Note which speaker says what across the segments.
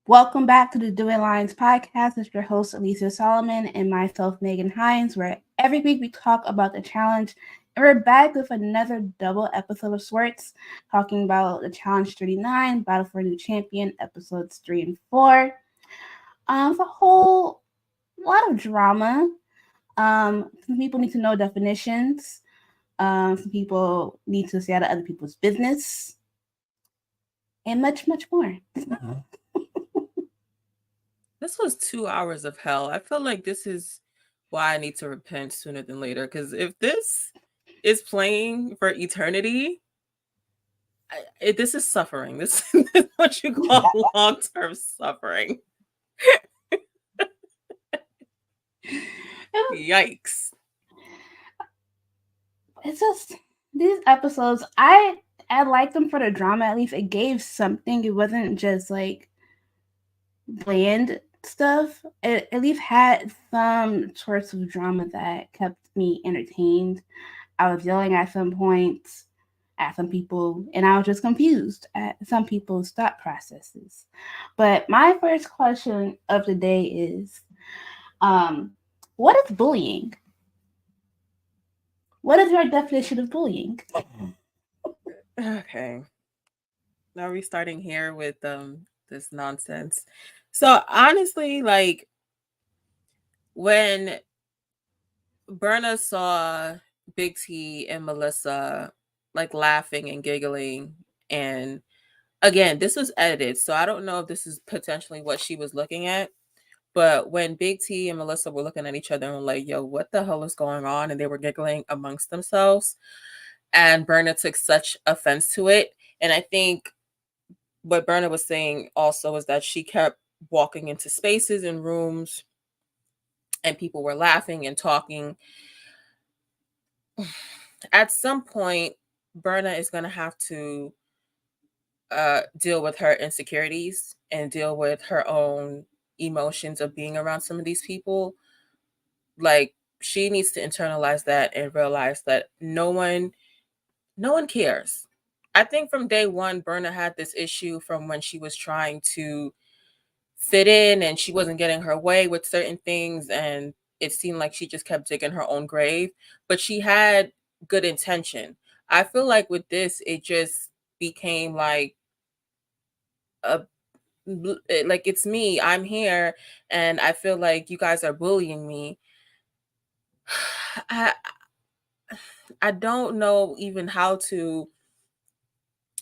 Speaker 1: Welcome back to the Duel Alliance Podcast. It's your host, Alicia Solomon, and myself, Meggsnhines, where every week we talk about the challenge. And we're back with another double episode of sorts, talking about the Challenge 39, Battle for a New Champion, episodes 3 and 4. It's a whole lot of drama. Some people need to know definitions. Some people need to stay out of other people's business. And much, much more.
Speaker 2: This was 2 hours of hell. I feel like this is why I need to repent sooner than later. Because if this is playing for eternity, this is suffering. This is what you call long-term suffering. Yikes.
Speaker 1: It's just these episodes, I like them for the drama. At least it gave something. It wasn't just like bland stuff. It at least had some sorts of drama that kept me entertained. I was yelling at some points at some people, and I was just confused at some people's thought processes. But my first question of the day is, what is bullying? What is your definition of bullying?
Speaker 2: Okay. Now we're starting here with this nonsense. So honestly, like when Berna saw Big T and Melissa like laughing and giggling, and again, this was edited, so I don't know if this is potentially what she was looking at. But when Big T and Melissa were looking at each other and were like, yo, what the hell is going on? And they were giggling amongst themselves. And Berna took such offense to it. And I think what Berna was saying also is that she kept walking into spaces and rooms and people were laughing and talking. At some point, Berna is going to have to deal with her insecurities and deal with her own emotions of being around some of these people. Like, she needs to internalize that and realize that no one cares. I think from day one, Berna had this issue from when she was trying to fit in and she wasn't getting her way with certain things, and it seemed like she just kept digging her own grave, but she had good intention. I feel like with this, it just became like it's me, I'm here, and I feel like you guys are bullying me. I I don't know even how to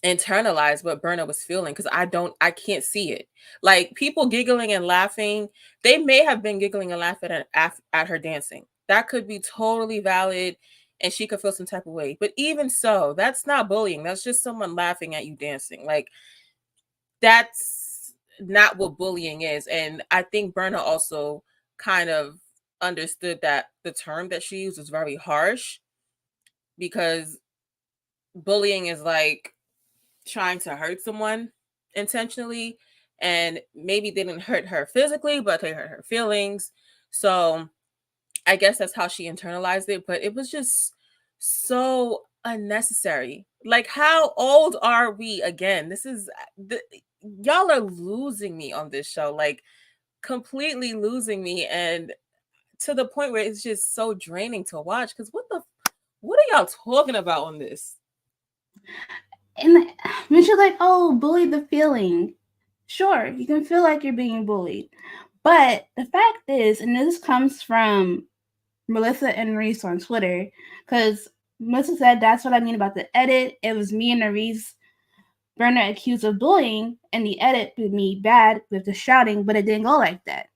Speaker 2: internalize what Berna was feeling because I can't see it. Like, people giggling and laughing, they may have been giggling and laughing at her dancing. That could be totally valid and she could feel some type of way. But even so, that's not bullying. That's just someone laughing at you dancing. Like, that's not what bullying is. And I think Berna also kind of understood that the term that she used was very harsh, because bullying is like trying to hurt someone intentionally, and maybe they didn't hurt her physically, but they hurt her feelings. So I guess that's how she internalized it, but it was just so unnecessary. Like, how old are we again? Y'all are losing me on this show, like completely losing me, and to the point where it's just so draining to watch, because what are y'all talking about on this?
Speaker 1: And when she's like, oh, bully the feeling. Sure, you can feel like you're being bullied. But the fact is, and this comes from Melissa and Reese on Twitter, because Melissa said, that's what I mean about the edit. It was me and Reese, Berna accused of bullying, and the edit with me bad with the shouting, but it didn't go like that.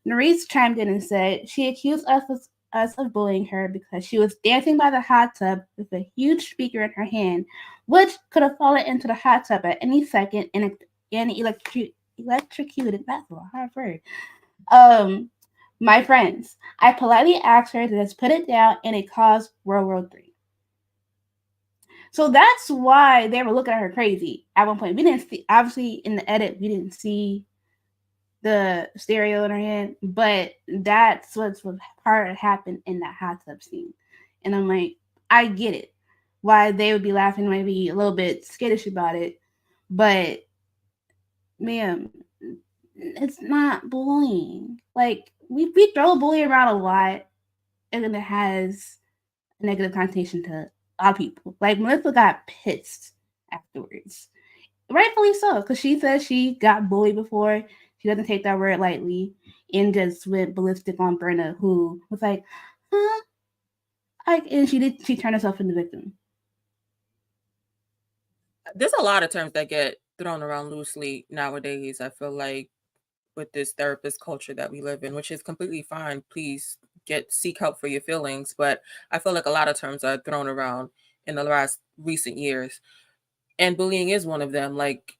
Speaker 1: Nerese chimed in and said she accused us of bullying her because she was dancing by the hot tub with a huge speaker in her hand, which could have fallen into the hot tub at any second and electrocuted. That's a hard word. My friends, I politely asked her to just put it down, and it caused World War III. So that's why they were looking at her crazy at one point. We didn't see, obviously, in the edit, we didn't see the stereo in her hand, but that's what's part of happened in that hot tub scene. And I'm like, I get it, why they would be laughing, maybe a little bit skittish about it, but ma'am, it's not bullying. Like we throw bully around a lot, and it has a negative connotation to a lot of people. Like Melissa got pissed afterwards, rightfully so, because she says she got bullied before. She doesn't take that word lightly, and just went ballistic on Brenna, who was like, "Huh?" Like, and she did. She turned herself into the victim.
Speaker 2: There's a lot of terms that get thrown around loosely nowadays. I feel like with this therapist culture that we live in, which is completely fine. Please seek help for your feelings. But I feel like a lot of terms are thrown around in the last recent years. And bullying is one of them. Like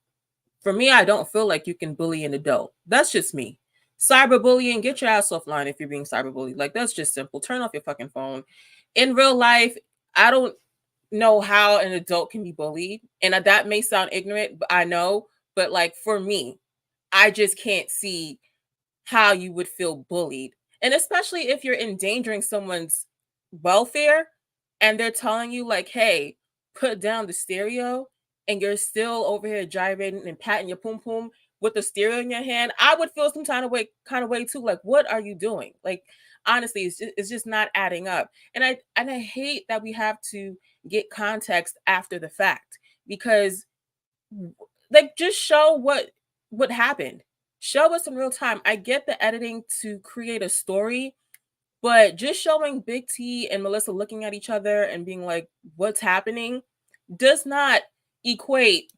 Speaker 2: for me, I don't feel like you can bully an adult. That's just me. Cyberbullying, get your ass offline if you're being cyberbullied. Like that's just simple. Turn off your fucking phone. In real life, I don't know how an adult can be bullied. And that may sound ignorant, but I know. But like for me, I just can't see how you would feel bullied. And especially if you're endangering someone's welfare and they're telling you, like, hey, put down the stereo, and you're still over here gyrating and patting your pum pum with the stereo in your hand, I would feel some kind of way too. Like, what are you doing? Like, honestly, it's just not adding up. And I hate that we have to get context after the fact, because like just show what happened. Show us in real time. I get the editing to create a story, but just showing Big T and Melissa looking at each other and being like, what's happening, does not equate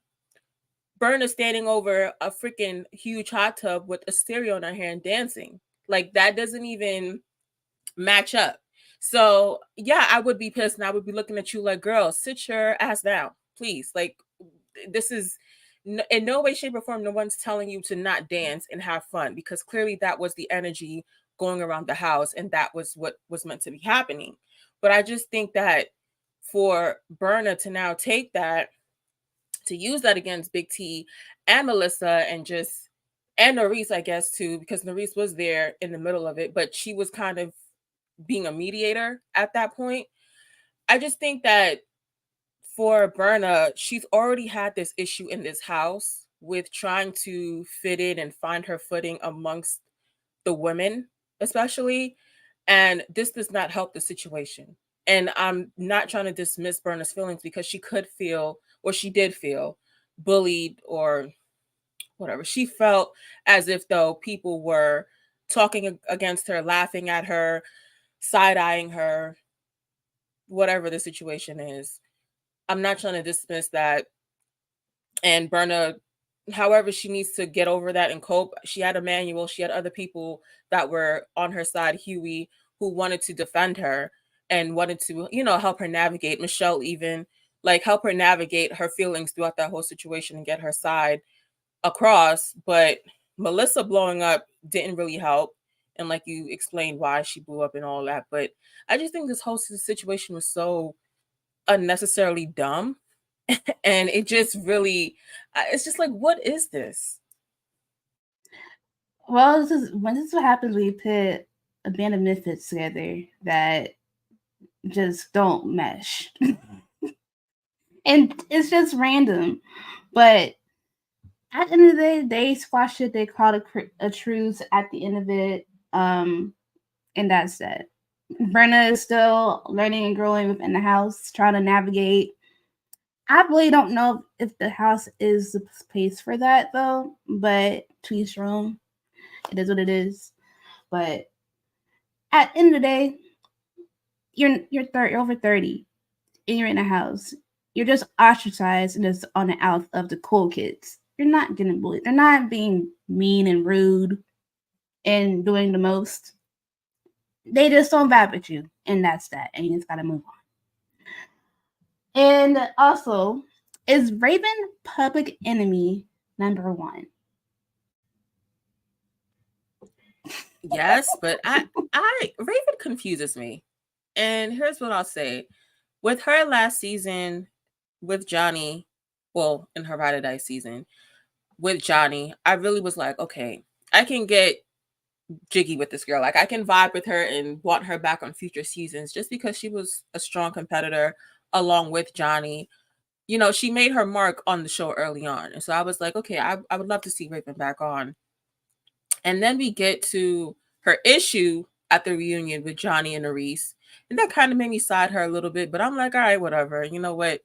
Speaker 2: Berna standing over a freaking huge hot tub with a stereo in her hand dancing. Like that doesn't even match up. So yeah, I would be pissed and I would be looking at you like, girl, sit your ass down, please. Like this is in no way, shape, or form, no one's telling you to not dance and have fun, because clearly that was the energy going around the house and that was what was meant to be happening. But I just think that for Berna to now take that, to use that against Big T and Melissa and Norris, I guess too, because Norris was there in the middle of it, but she was kind of being a mediator at that point. I just think that for Berna, she's already had this issue in this house with trying to fit in and find her footing amongst the women, especially. And this does not help the situation. And I'm not trying to dismiss Berna's feelings, because she could feel, or she did feel, bullied or whatever. She felt as if though people were talking against her, laughing at her, side eyeing her, whatever the situation is. I'm not trying to dismiss that. And Berna, however she needs to get over that and cope, she had a manual. She had other people that were on her side, Huey, who wanted to defend her and wanted to, help her navigate. Michelle even, like, help her navigate her feelings throughout that whole situation and get her side across. But Melissa blowing up didn't really help. And like you explained why she blew up and all that. But I just think this whole situation was so unnecessarily dumb. And it just really, it's just like, what is this?
Speaker 1: Well, this is what happens when you put a band of misfits together that just don't mesh, and it's just random. But at the end of the day, they squashed it. They called a truce at the end of it, and that's it. Brenna is still learning and growing within the house, trying to navigate. I really don't know if the house is the space for that though, but to each your own. It is what it is. But at the end of the day, you're over 30 and you're in a house. You're just ostracized and just on the out of the cool kids. You're not getting bullied. They're not being mean and rude and doing the most. They just don't vibe with you, and that's that. And you just gotta move on. And also, is Raven public enemy number one?
Speaker 2: Yes, but I Raven confuses me. And here's what I'll say. With her last season with Johnny, well, in her Ride or Die season with Johnny, I really was like, okay, I can get jiggy with this girl. Like I can vibe with her and want her back on future seasons, just because she was a strong competitor along with Johnny. She made her mark on the show early on. And so I was like, okay, I would love to see Raven back on. And then we get to her issue at the reunion with Johnny and Arise. And that kind of made me side her a little bit, but I'm like, all right, whatever. You know what?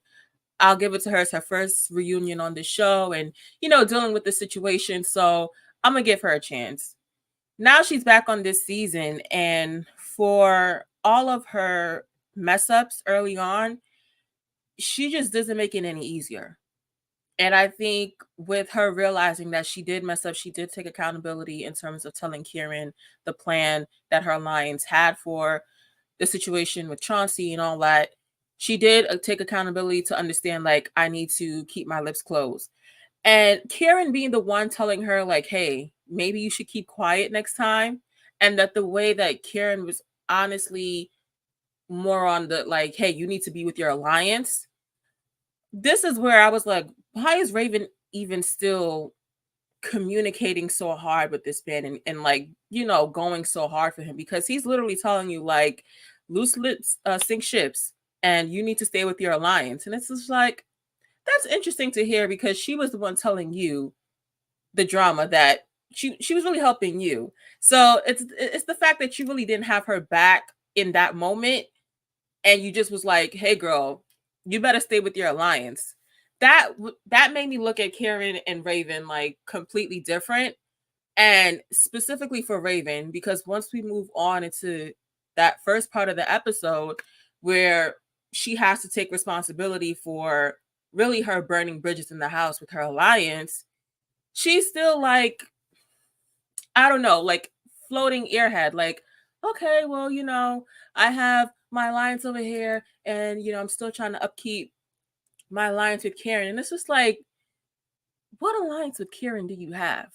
Speaker 2: I'll give it to her. It's her first reunion on the show and, dealing with the situation. So I'm going to give her a chance. Now she's back on this season. And for all of her mess ups early on, she just doesn't make it any easier. And I think with her realizing that she did mess up, she did take accountability in terms of telling Kieran the plan that her alliance had for the situation with Chauncey and all that. She did take accountability to understand, like, I need to keep my lips closed. And Kieran being the one telling her, like, hey, maybe you should keep quiet next time. And that the way that Kieran was honestly more on the, like, hey, you need to be with your alliance. This is where I was like, why is Raven even still communicating so hard with this man and like, going so hard for him? Because he's literally telling you, like, loose lips sink ships and you need to stay with your alliance. And it's just like, that's interesting to hear, because she was the one telling you the drama that she was really helping you. So it's the fact that you really didn't have her back in that moment, and you just was like, hey girl, you better stay with your alliance. That made me look at Karen and Raven like completely different. And specifically for Raven, because once we move on into that first part of the episode where she has to take responsibility for really her burning bridges in the house with her alliance, she's still like, I don't know, like floating airhead, like, okay, well, I have my alliance over here and, I'm still trying to upkeep my alliance with Karen. And it's just like, what alliance with Karen do you have?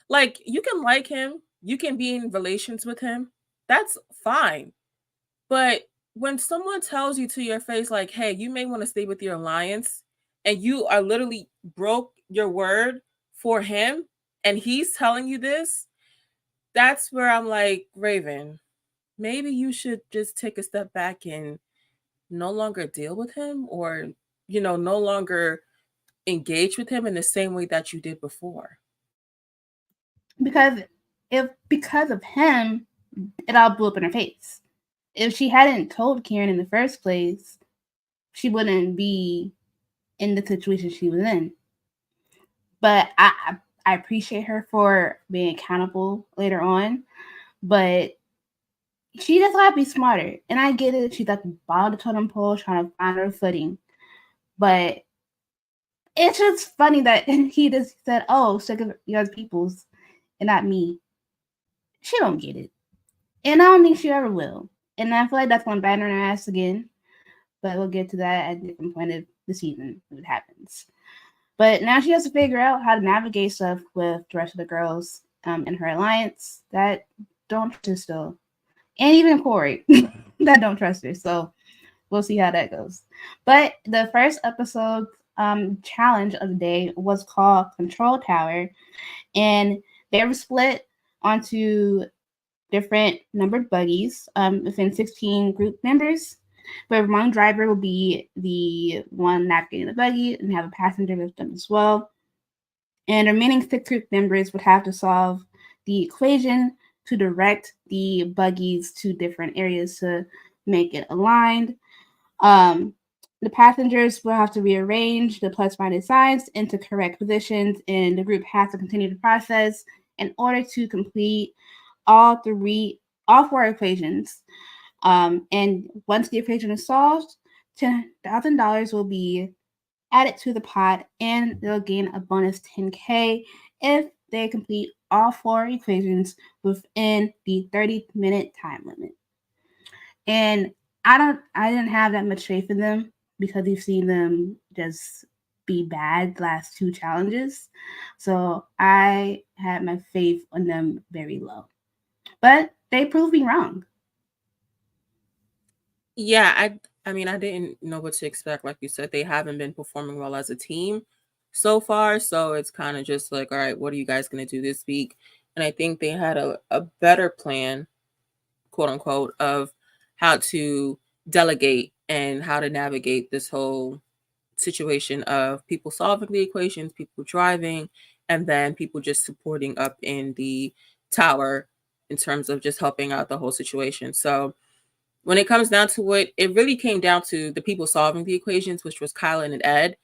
Speaker 2: Like, you can like him, you can be in relations with him. That's fine. But when someone tells you to your face, like, hey, you may want to stay with your alliance, and you are literally broke your word for him, and he's telling you this, that's where I'm like, Raven, maybe you should just take a step back and no longer deal with him, or, no longer engage with him in the same way that you did before.
Speaker 1: Because because of him, it all blew up in her face. If she hadn't told Karen in the first place, she wouldn't be in the situation she was in. But I appreciate her for being accountable later on. But she just gotta be smarter. And I get it. She's like bottom of the totem pole trying to find her footing. But it's just funny that he just said, oh, sick of you guys peoples and not me. She don't get it. And I don't think she ever will. And I feel like that's going to bite her in her ass again. But we'll get to that at a different point of the season when it happens. But now she has to figure out how to navigate stuff with the rest of the girls in her alliance that don't trust her still. And even Corey that don't trust her. So we'll see how that goes. But the first episode challenge of the day was called Control Tower. And they were split onto different numbered buggies within 16 group members, where one driver will be the one navigating the buggy and have a passenger with them as well. And the remaining 6 group members would have to solve the equation to direct the buggies to different areas to make it aligned. The passengers will have to rearrange the plus minus signs into correct positions, and the group has to continue the process in order to complete all 4 equations. And once the equation is solved, $10,000 will be added to the pot, and they'll gain a bonus 10K if they complete all 4 equations within the 30-minute time limit. And I didn't have that much faith in them because we've seen them just be bad the last 2 challenges. So I had my faith on them very low. But they proved me wrong.
Speaker 2: Yeah, I mean, I didn't know what to expect. Like you said, they haven't been performing well as a team so far. So it's kind of just like, all right, what are you guys going to do this week? And I think they had a better plan, quote unquote, of how to delegate and how to navigate this whole situation of people solving the equations, people driving, and then people just supporting up in the tower in terms of just helping out the whole situation. So when it comes down to it really came down to the people solving the equations, which was Kylan and Ed.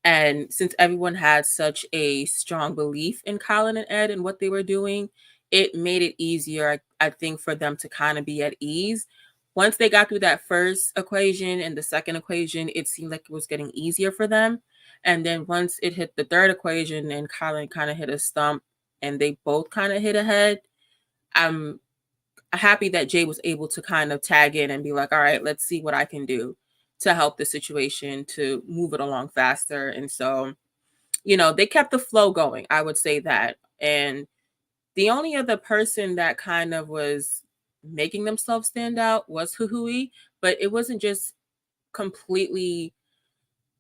Speaker 2: And since everyone had such a strong belief in Kylan and Ed and what they were doing, it made it easier, I think, for them to kind of be at ease. Once they got through that first equation and the second equation, it seemed like it was getting easier for them. And then once it hit the third equation and Kylan kind of hit a stump and they both kind of hit a head, I'm happy that Jay was able to kind of tag in and be like, all right, let's see what I can do to help the situation to move it along faster. And so, they kept the flow going. I would say that. And the only other person that kind of was making themselves stand out was Huhui, but it wasn't just completely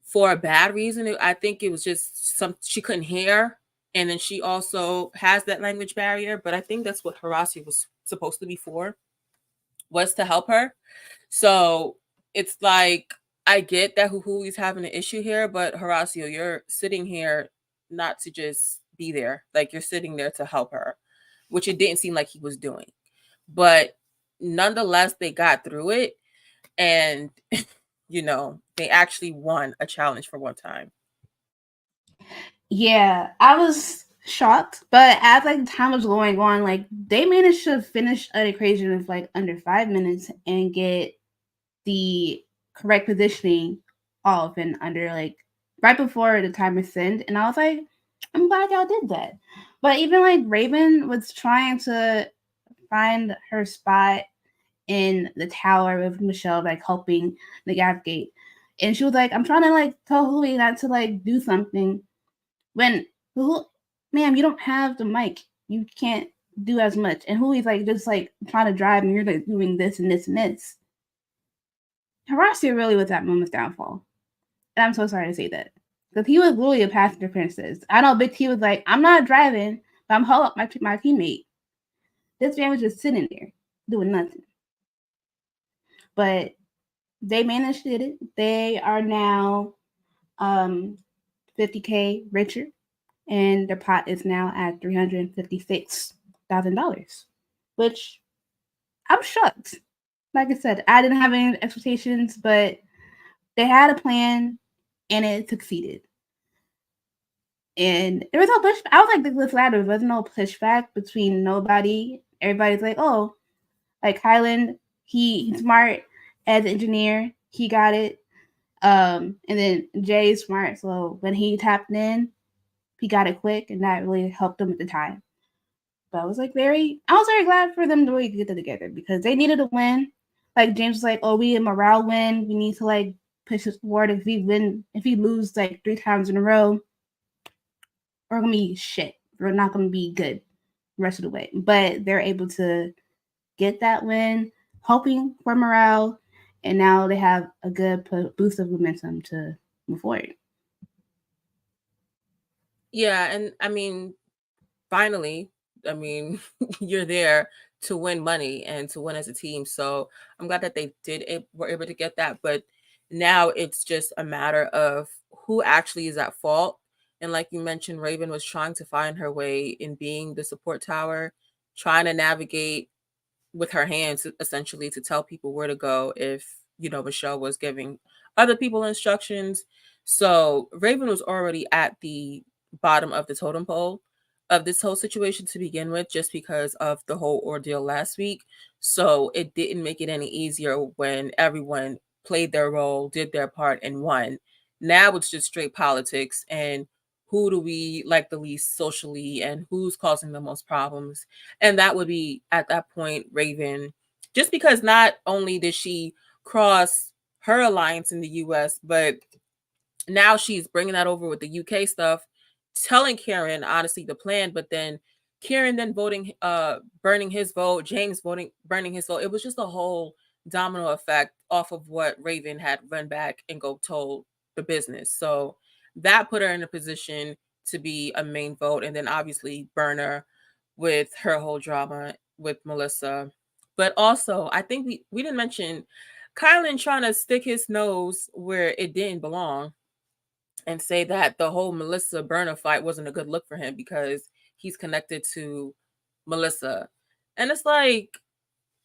Speaker 2: for a bad reason. I think it was just she couldn't hear. And then she also has that language barrier, but I think that's what Horacio was supposed to be for, was to help her. So it's like, I get that Huhui's having an issue here, but Horacio, you're sitting here not to just be there. Like, you're sitting there to help her, which it didn't seem like he was doing. But nonetheless, they got through it. And, they actually won a challenge for one time.
Speaker 1: Yeah, I was shocked, but as like time was going on, like they managed to finish an equation in like under 5 minutes and get the correct positioning off and under like right before the timer sent. And I was like, I'm glad y'all did that. But even like Raven was trying to find her spot in the tower with Michelle, like helping navigate. And she was like, I'm trying to like tell Hui not to like do something. When ma'am, you don't have the mic. You can't do as much. And Hui's like just like trying to drive and you're like doing this and this and this. Horacio really was that moment's downfall. And I'm so sorry to say that. Because he was really a passenger princess. I know Big T was like, I'm not driving, but I'm holding up my teammate. This man was just sitting there doing nothing. But they managed to do it. They are now 50K richer, and their pot is now at $356,000, which I'm shocked. Like I said, I didn't have any expectations, but they had a plan and it succeeded. And there was no pushback. I was like this ladder. There was no pushback between nobody. Everybody's like, oh, like Highland, he's smart as an engineer. He got it. And then Jay's smart. So when he tapped in, he got it quick, and that really helped him at the time. But I was very glad for them to really get it together because they needed a win. Like James was like, oh, we a morale win. We need to like push this forward. If we lose like 3 times in a row, we're gonna be shit. We're not gonna be good the rest of the way. But they're able to get that win, hoping for morale, and now they have a good boost of momentum to move forward.
Speaker 2: Yeah, and I mean, finally, you're there to win money and to win as a team. So I'm glad that they were able to get that. But now it's just a matter of who actually is at fault. And like you mentioned, Raven was trying to find her way in being the support tower, trying to navigate with her hands, essentially, to tell people where to go if, Michelle was giving other people instructions. So Raven was already at the bottom of the totem pole of this whole situation to begin with, just because of the whole ordeal last week. So it didn't make it any easier when everyone played their role, did their part, and won. Now it's just straight politics and who do we like the least socially and who's causing the most problems. And that would be, at that point, Raven, just because not only did she cross her alliance in the US, but now she's bringing that over with the UK stuff, telling Kieran honestly the plan, but then Kieran then burning his vote, James burning his vote. It was just a whole domino effect off of what Raven had run back and told the business. So that put her in a position to be a main vote, and then obviously Burner with her whole drama with Melissa. But also, I think we didn't mention Kylan trying to stick his nose where it didn't belong and say that the whole Melissa Burner fight wasn't a good look for him because he's connected to Melissa. And it's like,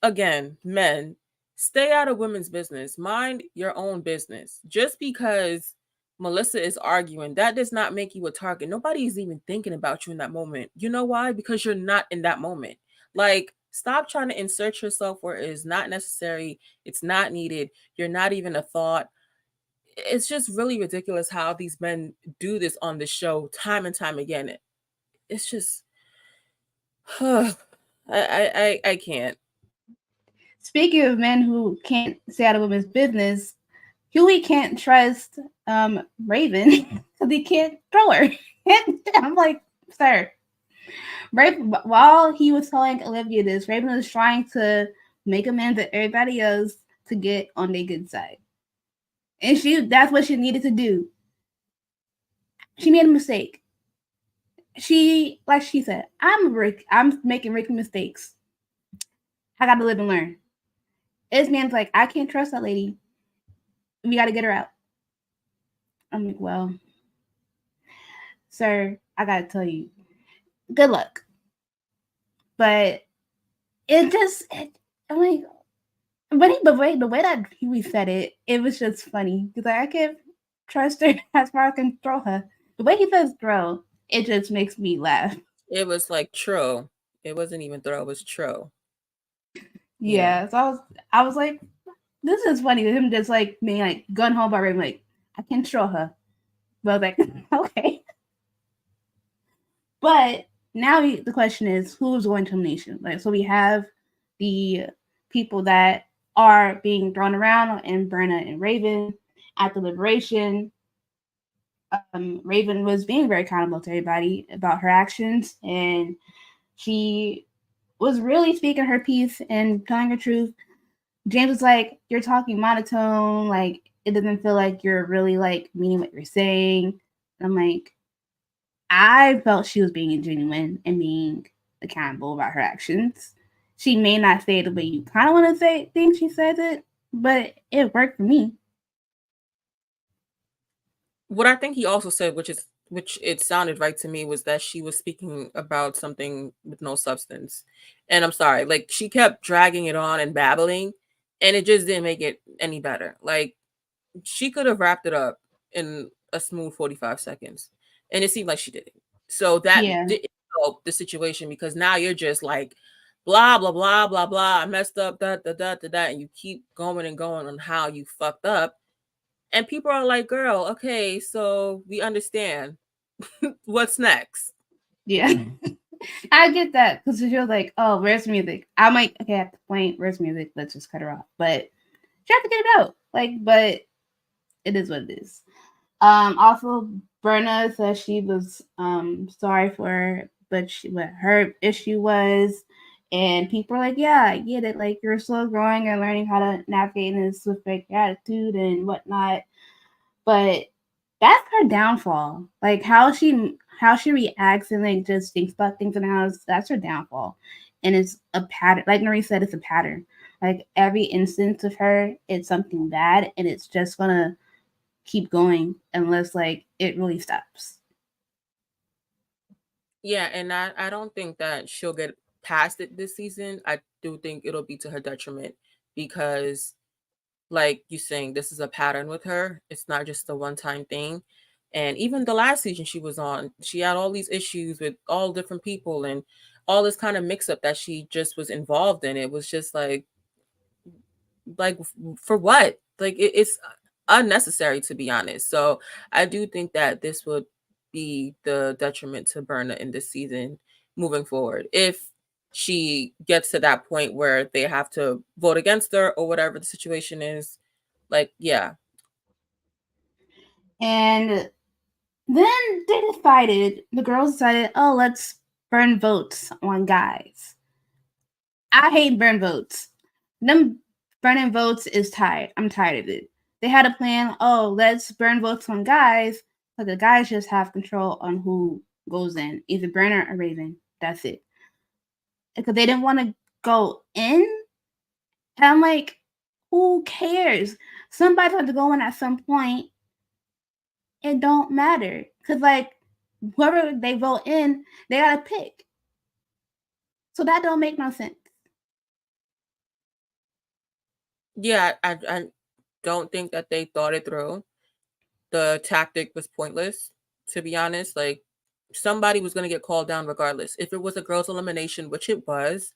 Speaker 2: again, men, stay out of women's business. Mind your own business. Just because Melissa is arguing, that does not make you a target. Nobody's even thinking about you in that moment. You know why? Because you're not in that moment. Like, stop trying to insert yourself where it is not necessary. It's not needed. You're not even a thought. It's just really ridiculous how these men do this on the show time and time again. It's just, I can't.
Speaker 1: Speaking of men who can't stay out of women's business, Huey can't trust Raven because he can't throw her. I'm like, sir, Raven, while he was telling Olivia this, Raven was trying to make amends with everybody else to get on their good side. And that's what she needed to do. She made a mistake. Like she said, I'm making Ricky mistakes. I got to live and learn. This man's like, I can't trust that lady. We got to get her out. I'm like, well, sir, I got to tell you, good luck. But I'm like, but the way that Huey said it, it was just funny. He's like, I can't trust her as far as I can throw her. The way he says throw, it just makes me laugh.
Speaker 2: It was like true. It wasn't even throw, it was true.
Speaker 1: Yeah. So I was like, this is funny. Him just like being like gun home by Raven, like, I can throw her. But I was like, okay. But now the question is, who's going to elimination? Like, so we have the people that are being thrown around, and Berna and Raven. At the liberation, Raven was being very accountable to everybody about her actions, and she was really speaking her piece and telling her truth. James was like, "You're talking monotone. Like, it doesn't feel like you're really like meaning what you're saying." And I'm like, I felt she was being genuine and being accountable about her actions. She may not say it the way you kind of want to think she says it, but it worked for me.
Speaker 2: What I think he also said, which it sounded right to me, was that she was speaking about something with no substance. And I'm sorry, like she kept dragging it on and babbling, and it just didn't make it any better. Like she could have wrapped it up in a smooth 45 seconds, and it seemed like she didn't. So that
Speaker 1: Yeah.
Speaker 2: didn't help the situation, because now you're just like blah blah blah blah blah. I messed up, that, and you keep going and going on how you fucked up. And people are like, girl, okay, so we understand. What's next?
Speaker 1: Yeah. I get that because you're like, oh, where's music? I'm like, okay, at the point, where's music? Let's just cut her off. But you have to get it out. Like, but it is what it is. Also, Berna says she was sorry for her, but what her issue was, and people are like, yeah, I get it. Like, you're still growing and learning how to navigate in this with like attitude and whatnot. But that's her downfall. Like how she reacts and like just thinks about things in the house. That's her downfall, and it's a pattern. Like Marie said, it's a pattern. Like every instance of her, it's something bad, and it's just gonna keep going unless like it really stops.
Speaker 2: Yeah, and I don't think that she'll get past it this season. I do think it'll be to her detriment, because like you saying, this is a pattern with her. It's not just a one-time thing. And even the last season she was on, she had all these issues with all different people and all this kind of mix up that she just was involved in. It was just like for what? Like it's unnecessary, to be honest. So I do think that this would be the detriment to Berna in this season moving forward, if she gets to that point where they have to vote against her or whatever the situation is. Like, yeah.
Speaker 1: And then the girls decided, oh, let's burn votes on guys. I hate burn votes. Them burning votes is tired. I'm tired of it. They had a plan. Oh, let's burn votes on guys, so the guys just have control on who goes in, either Burner or Raven. That's it. Because they didn't want to go in. And I'm like, who cares? Somebody's going to go in at some point. It don't matter. Because, like, whoever they vote in, they got to pick. So that don't make no sense.
Speaker 2: Yeah, I don't think that they thought it through. The tactic was pointless, to be honest. Like, somebody was going to get called down regardless. If it was a girls' elimination, which it was,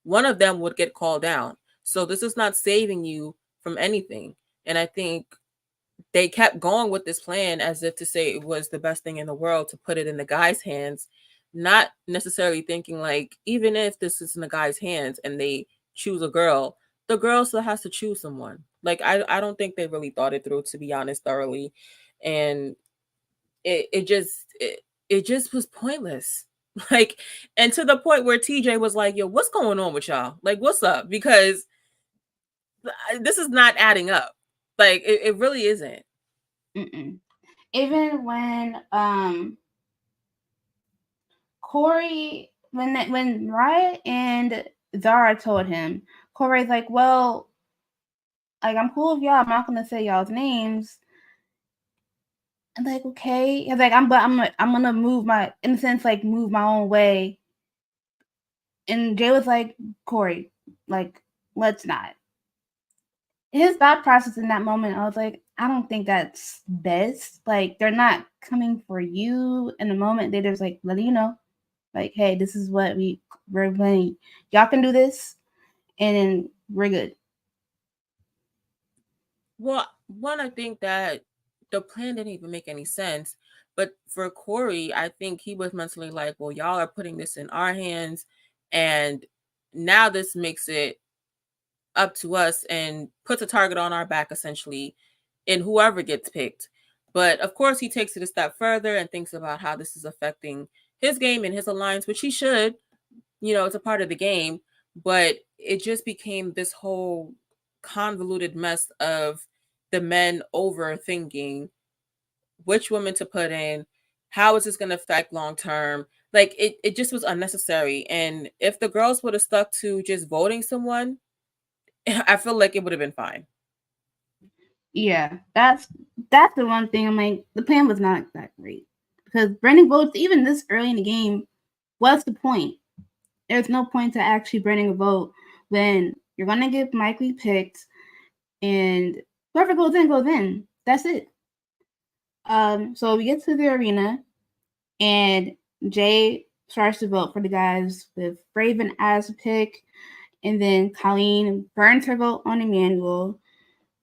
Speaker 2: one of them would get called down. So this is not saving you from anything. And I think they kept going with this plan as if to say it was the best thing in the world to put it in the guy's hands, not necessarily thinking like, even if this is in the guy's hands and they choose a girl, the girl still has to choose someone. Like, I don't think they really thought it through, to be honest, thoroughly. And it just was pointless. Like, and to the point where TJ was like, yo, what's going on with y'all? Like, what's up? Because this is not adding up. Like, it really isn't.
Speaker 1: Mm-mm. Even when Corey, when Riot and Zara told him, Corey's like, well, like, I'm cool with y'all. I'm not gonna say y'all's names. I'm like, okay. He's like, I'm gonna move my, in a sense, like, move my own way. And Jay was like, Corey, like, let's not. His thought process in that moment, I was like, I don't think that's best. Like, they're not coming for you in the moment. They're just like letting you know, like, hey, this is what we're playing. Y'all can do this, and then we're good.
Speaker 2: Well, one, I think that the plan didn't even make any sense. But for Corey, I think he was mentally like, well, y'all are putting this in our hands. And now this makes it up to us and puts a target on our back, essentially, in whoever gets picked. But of course, he takes it a step further and thinks about how this is affecting his game and his alliance, which he should. It's a part of the game. But it just became this whole convoluted mess of the men overthinking which woman to put in, how is this going to affect long term. Like, it just was unnecessary. And if the girls would have stuck to just voting someone, I feel like it would have been fine.
Speaker 1: Yeah, that's the one thing. I'm like, the plan was not that great because burning votes, even this early in the game, what's the point? There's no point to actually burning a vote when you're gonna get Mikey picked, and whoever goes in goes in. That's it. So we get to the arena, and Jay starts to vote for the guys with Raven as a pick, and then Colleen burns her vote on Emmanuel.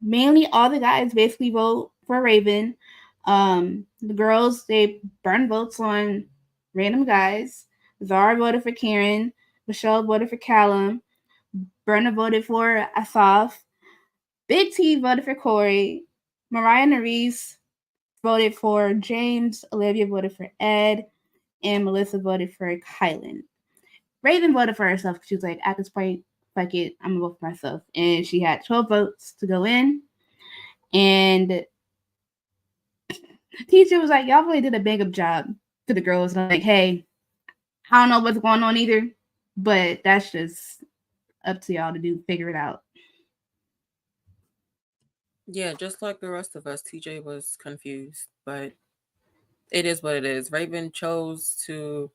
Speaker 1: Mainly, all the guys basically vote for Raven. The girls, they burn votes on random guys. Zara voted for Karen. Michelle voted for Callum. Berna voted for Asaf. Big T voted for Corey. Mariah Nerese voted for James. Olivia voted for Ed. And Melissa voted for Kylan. Raven voted for herself because she was like, at this point, fuck it, I'm gonna vote for myself. And she had 12 votes to go in. And teacher was like, y'all really did a big up job to the girls. And I'm like, hey, I don't know what's going on either, but that's just up to y'all to figure it out.
Speaker 2: Yeah, just like the rest of us, TJ was confused, but it is what it is. Raven chose to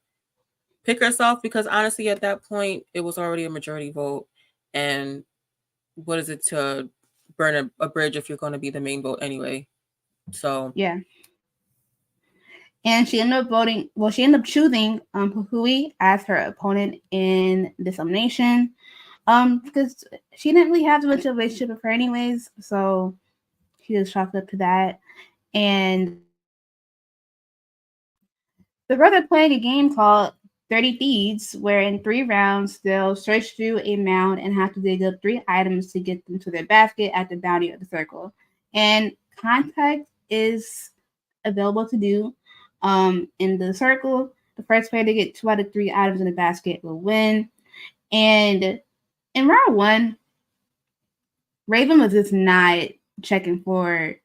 Speaker 2: pick herself because honestly, at that point, it was already a majority vote. And what is it to burn a bridge if you're going to be the main vote anyway? So,
Speaker 1: Yeah. And she ended up voting, well, she ended up choosing Puhui as her opponent in this elimination. Because she didn't really have much of a relationship with her anyways, so she was chalked up to that. And the girls are playing a game called 30 Thieves, where in 3 rounds they'll search through a mound and have to dig up 3 items to get them to their basket at the boundary of the circle. And contact is available to do in the circle. The first player to get 2 out of 3 items in the basket will win. And in round one, Raven was just not checking for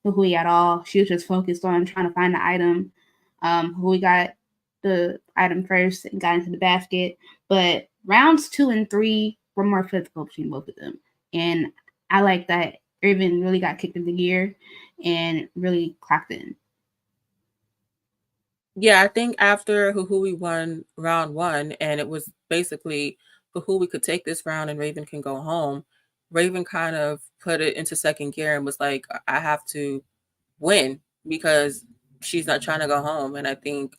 Speaker 1: Hui at all. She was just focused on trying to find the item. Hui got the item first and got into the basket. But rounds 2 and 3 were more physical between both of them. And I like that Raven really got kicked into gear and really clocked in.
Speaker 2: Yeah, I think after Huhui won round one, and it was basically Huhui could take this round and Raven can go home. Raven kind of put it into second gear and was like, I have to win because she's not trying to go home. And I think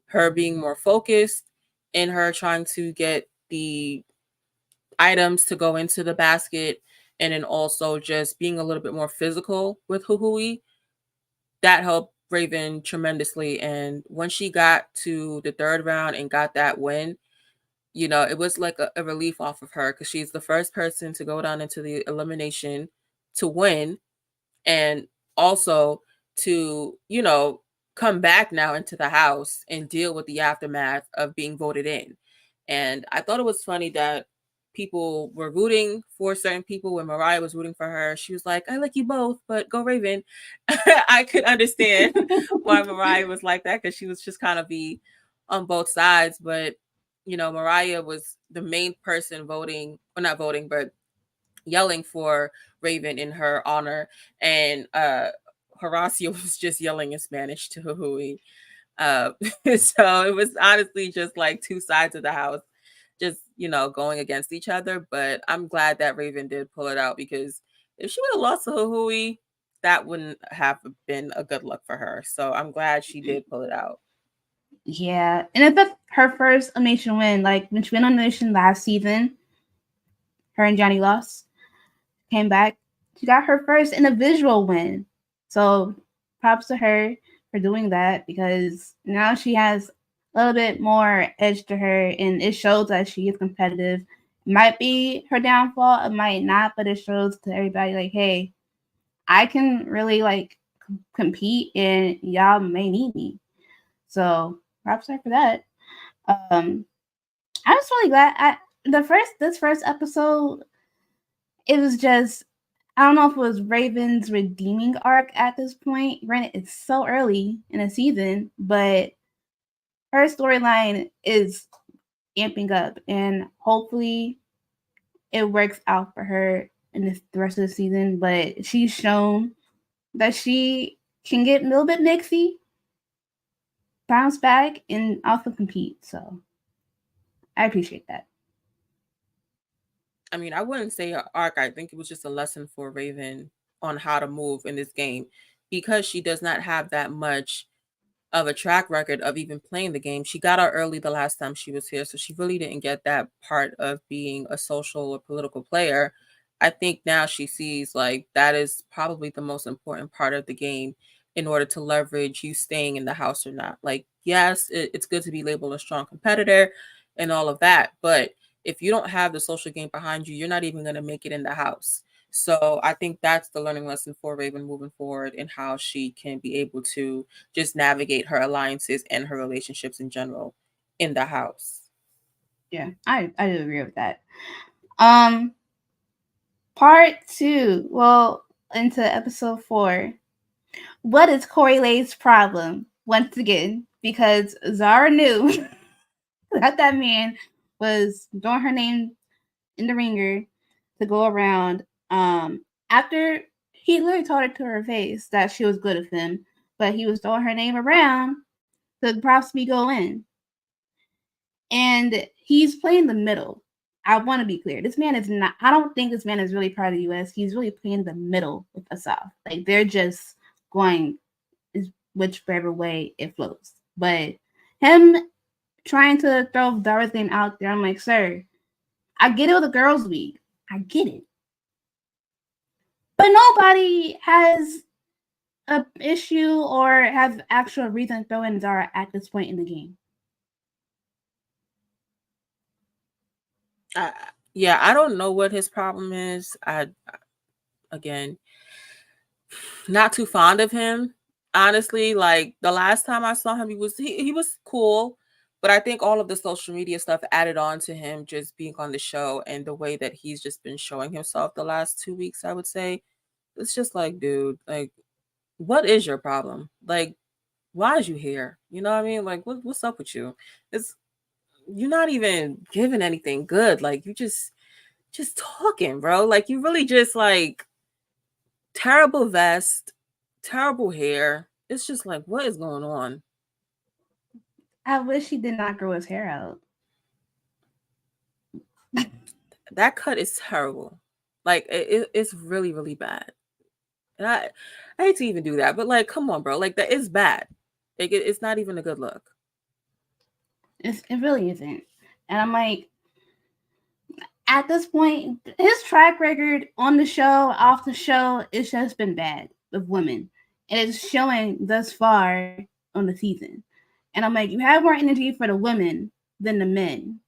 Speaker 2: her being more focused in her trying to get the items to go into the basket and then also just being a little bit more physical with Huhui, that helped Raven tremendously. And when she got to the third round and got that win, it was like a relief off of her because she's the first person to go down into the elimination to win and also to, come back now into the house and deal with the aftermath of being voted in. And I thought it was funny that people were rooting for certain people. When Mariah was rooting for her, she was like, I like you both, but go Raven. I could understand why Mariah was like that because she was just kind of be on both sides. But, Mariah was the main person voting, or not voting, but yelling for Raven in her honor. And Horacio was just yelling in Spanish to Hui. Uh, so it was honestly just like two sides of the house, just, going against each other. But I'm glad that Raven did pull it out because if she would have lost to Hui, that wouldn't have been a good look for her. So I'm glad she did pull it out.
Speaker 1: Yeah, and it's her first elimination win. Like when she went on elimination last season, her and Johnny lost, came back. She got her first individual win. So props to her for doing that because now she has a little bit more edge to her and it shows that she is competitive. It might be her downfall, it might not, but it shows to everybody like, hey, I can really like compete and y'all may need me. So props to her for that. Um I was really glad this first episode it was just I don't know if it was Raven's redeeming arc at this point. Granted, it's so early in the season, but her storyline is amping up, and hopefully it works out for her in the rest of the season. But she's shown that she can get a little bit mixy, bounce back, and also compete. So I appreciate that.
Speaker 2: I mean, I wouldn't say an arc. I think it was just a lesson for Raven on how to move in this game because she does not have that much of a track record of even playing the game. She got out early the last time she was here, so she really didn't get that part of being a social or political player. I think now she sees like that is probably the most important part of the game in order to leverage you staying in the house or not. Like, yes, it's good to be labeled a strong competitor and all of that, but if you don't have the social game behind you, you're not even going to make it in the house. So I think that's the learning lesson for Raven moving forward and how she can be able to just navigate her alliances and her relationships in general in the house.
Speaker 1: Yeah, I do agree with that. Um, part two. Well, into episode 4. What is Corey Lay's problem? Once again, because Zara knew that man was throwing her name in the ringer to go around. After he literally told her to her face that she was good with him, but he was throwing her name around to possibly go in. And he's playing the middle. I want to be clear. This man is not. I don't think this man is really part of the U.S. He's really playing the middle with the South. Like they're just going whichever way it flows. But him trying to throw Zara's name out there, I'm like, sir, I get it with the girls' week. I get it. But nobody has a issue or has actual reason to throw in Zara at this point in the game.
Speaker 2: I, yeah, I don't know what his problem is. Again, not too fond of him. Honestly, like the last time I saw him, he was cool, but I think all of the social media stuff added on to him just being on the show and the way that he's just been showing himself the last 2 weeks. I would say it's just like, dude, like, what is your problem? Like, why is you here? You know what I mean? Like, what's up with you? It's you're not even giving anything good. Like, you just talking, bro. Like, you really just like terrible vest, terrible hair. It's just like, what is going on?
Speaker 1: I wish he did not grow his hair out.
Speaker 2: That cut is terrible. Like it's really really bad. And I hate to even do that, but like, come on, bro. Like that is bad. Like it's not even a good look.
Speaker 1: It really isn't. And I'm like, at this point, his track record on the show, off the show, it's just been bad with women. And it's showing thus far on the season. And I'm like, you have more energy for the women than the men.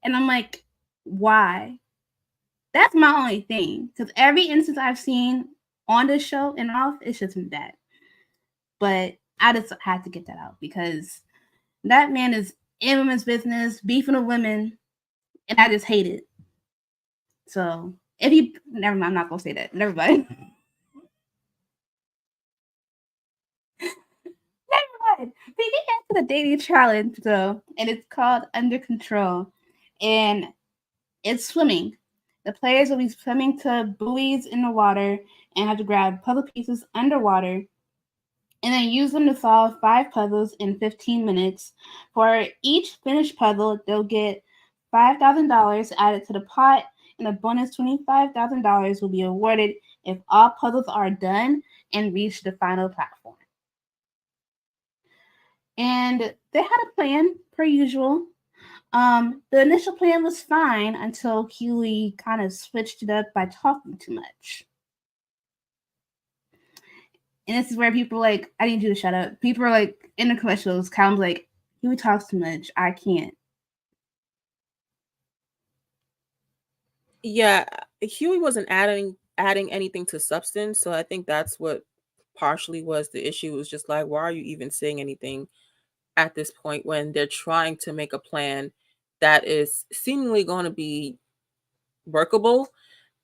Speaker 1: And I'm like, why? That's my only thing. Because every instance I've seen on this show and off, it's just been bad. But I just had to get that out because that man is in women's business, beefing with women, and I just hate it. So if you never mind, I'm not gonna say that. Never mind. Never mind. We get into the dating challenge though, and it's called Under Control, and it's swimming. The players will be swimming to buoys in the water and have to grab puzzle pieces underwater and then use them to solve 5 puzzles in 15 minutes. For each finished puzzle, they'll get $5,000 added to the pot, and a bonus $25,000 will be awarded if all puzzles are done and reach the final platform. And they had a plan, per usual. The initial plan was fine until Huey kind of switched it up by talking too much. And this is where people are like, I need you to shut up. People are like, in the commercials, Callum's like, Huey talks too much. I can't.
Speaker 2: Yeah, Huey wasn't adding anything to substance, so I think that's what partially was the issue. It was just like, why are you even saying anything at this point when they're trying to make a plan that is seemingly going to be workable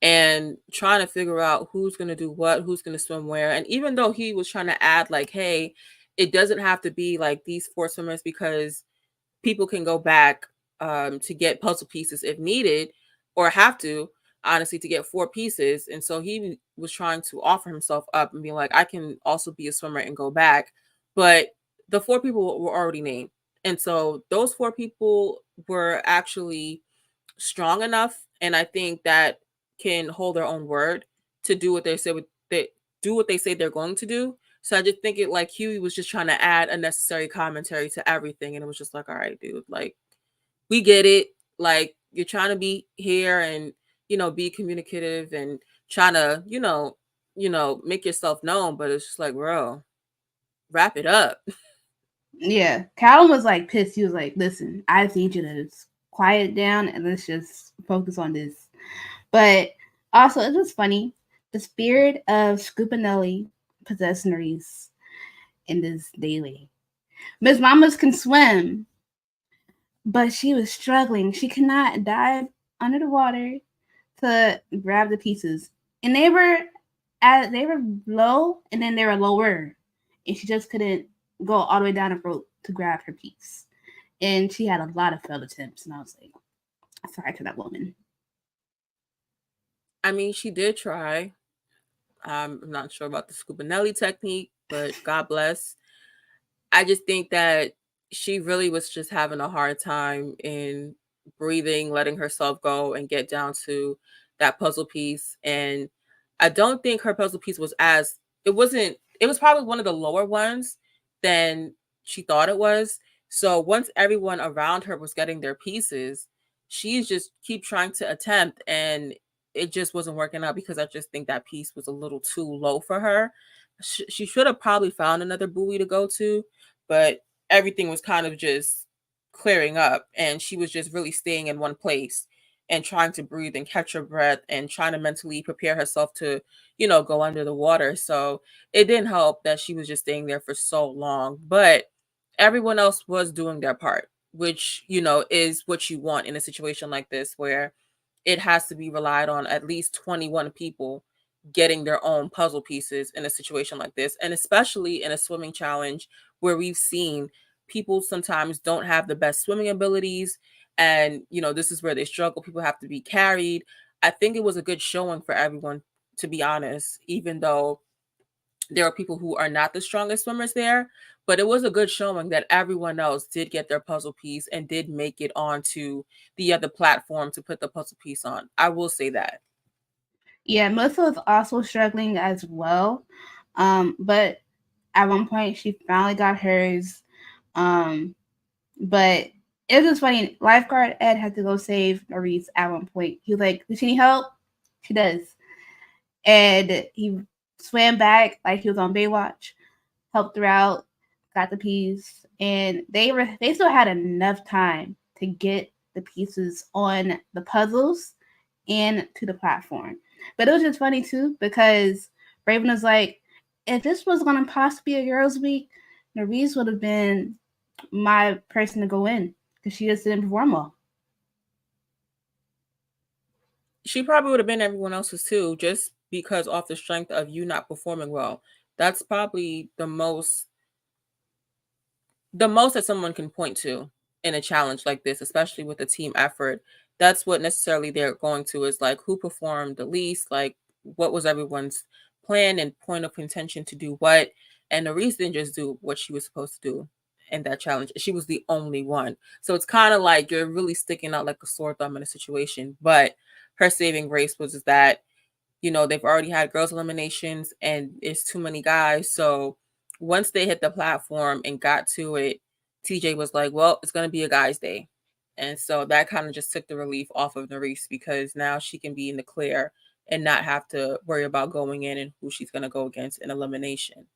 Speaker 2: and trying to figure out who's going to do what, who's going to swim where. And even though he was trying to add like, hey, it doesn't have to be like these 4 swimmers because people can go back to get puzzle pieces if needed, or have to, honestly, to get 4 pieces. And so he was trying to offer himself up and be like, I can also be a swimmer and go back. But the 4 people were already named. And so those 4 people were actually strong enough, and I think that can hold their own word to do what they do what they say they're going to do. So I just think it like Huey was just trying to add unnecessary commentary to everything, and it was just like, all right, dude, like we get it. Like you're trying to be here and be communicative and trying to make yourself known, but it's just like, bro, wrap it up.
Speaker 1: Yeah. Callum was like pissed. He was like, listen, I just need you to just quiet down and let's just focus on this. But also, it was funny. The spirit of Scoopinelli possessed Nerys in this daily. Miss Mamas can swim, but she was struggling. She could not dive under the water to grab the pieces, and they were low, and then they were lower, and she just couldn't go all the way down the rope to grab her piece. And she had a lot of failed attempts, and I was like, sorry to that woman.
Speaker 2: I mean, she did try. I'm not sure about the Scoopinelli technique, but God bless. I just think that she really was just having a hard time in breathing, letting herself go and get down to that puzzle piece. And I don't think her puzzle piece was it was probably one of the lower ones than she thought it was. So once everyone around her was getting their pieces, she's just keep trying to attempt, and it just wasn't working out because I just think that piece was a little too low for her. She should have probably found another buoy to go to, but everything was kind of just clearing up, and she was just really staying in one place and trying to breathe and catch her breath and trying to mentally prepare herself to go under the water. So it didn't help that she was just staying there for so long, but everyone else was doing their part, which is what you want in a situation like this where it has to be relied on at least 21 people getting their own puzzle pieces in a situation like this, and especially in a swimming challenge where we've seen people sometimes don't have the best swimming abilities, and this is where they struggle. People have to be carried. I think it was a good showing for everyone, to be honest, even though There are people who are not the strongest swimmers there, but it was a good showing that everyone else did get their puzzle piece and did make it onto the other platform to put the puzzle piece on. I will say that.
Speaker 1: Yeah, Melissa was also struggling as well. But at one point she finally got hers. But it was just funny. Lifeguard Ed had to go save Maurice at one point. He was like, "Does she need help?" She does. And he swam back like he was on Baywatch, helped her out, got the piece, and they still had enough time to get the pieces on the puzzles and to the platform. But it was just funny too because Raven was like, if this was gonna possibly be a girls' week, Maurice would have been my person to go in because she just didn't perform well.
Speaker 2: She probably would have been everyone else's too, just because off the strength of you not performing well. That's probably the most that someone can point to in a challenge like this, especially with a team effort. That's what necessarily they're going to is like who performed the least, like what was everyone's plan and point of contention to do what. And Nerese didn't just do what she was supposed to do in that challenge. She was the only one. So it's kind of like you're really sticking out like a sore thumb in a situation. But her saving grace was that, they've already had girls eliminations and it's too many guys. So once they hit the platform and got to it, TJ was like, well, it's going to be a guy's day. And so that kind of just took the relief off of Nerese because now she can be in the clear and not have to worry about going in and who she's going to go against in elimination.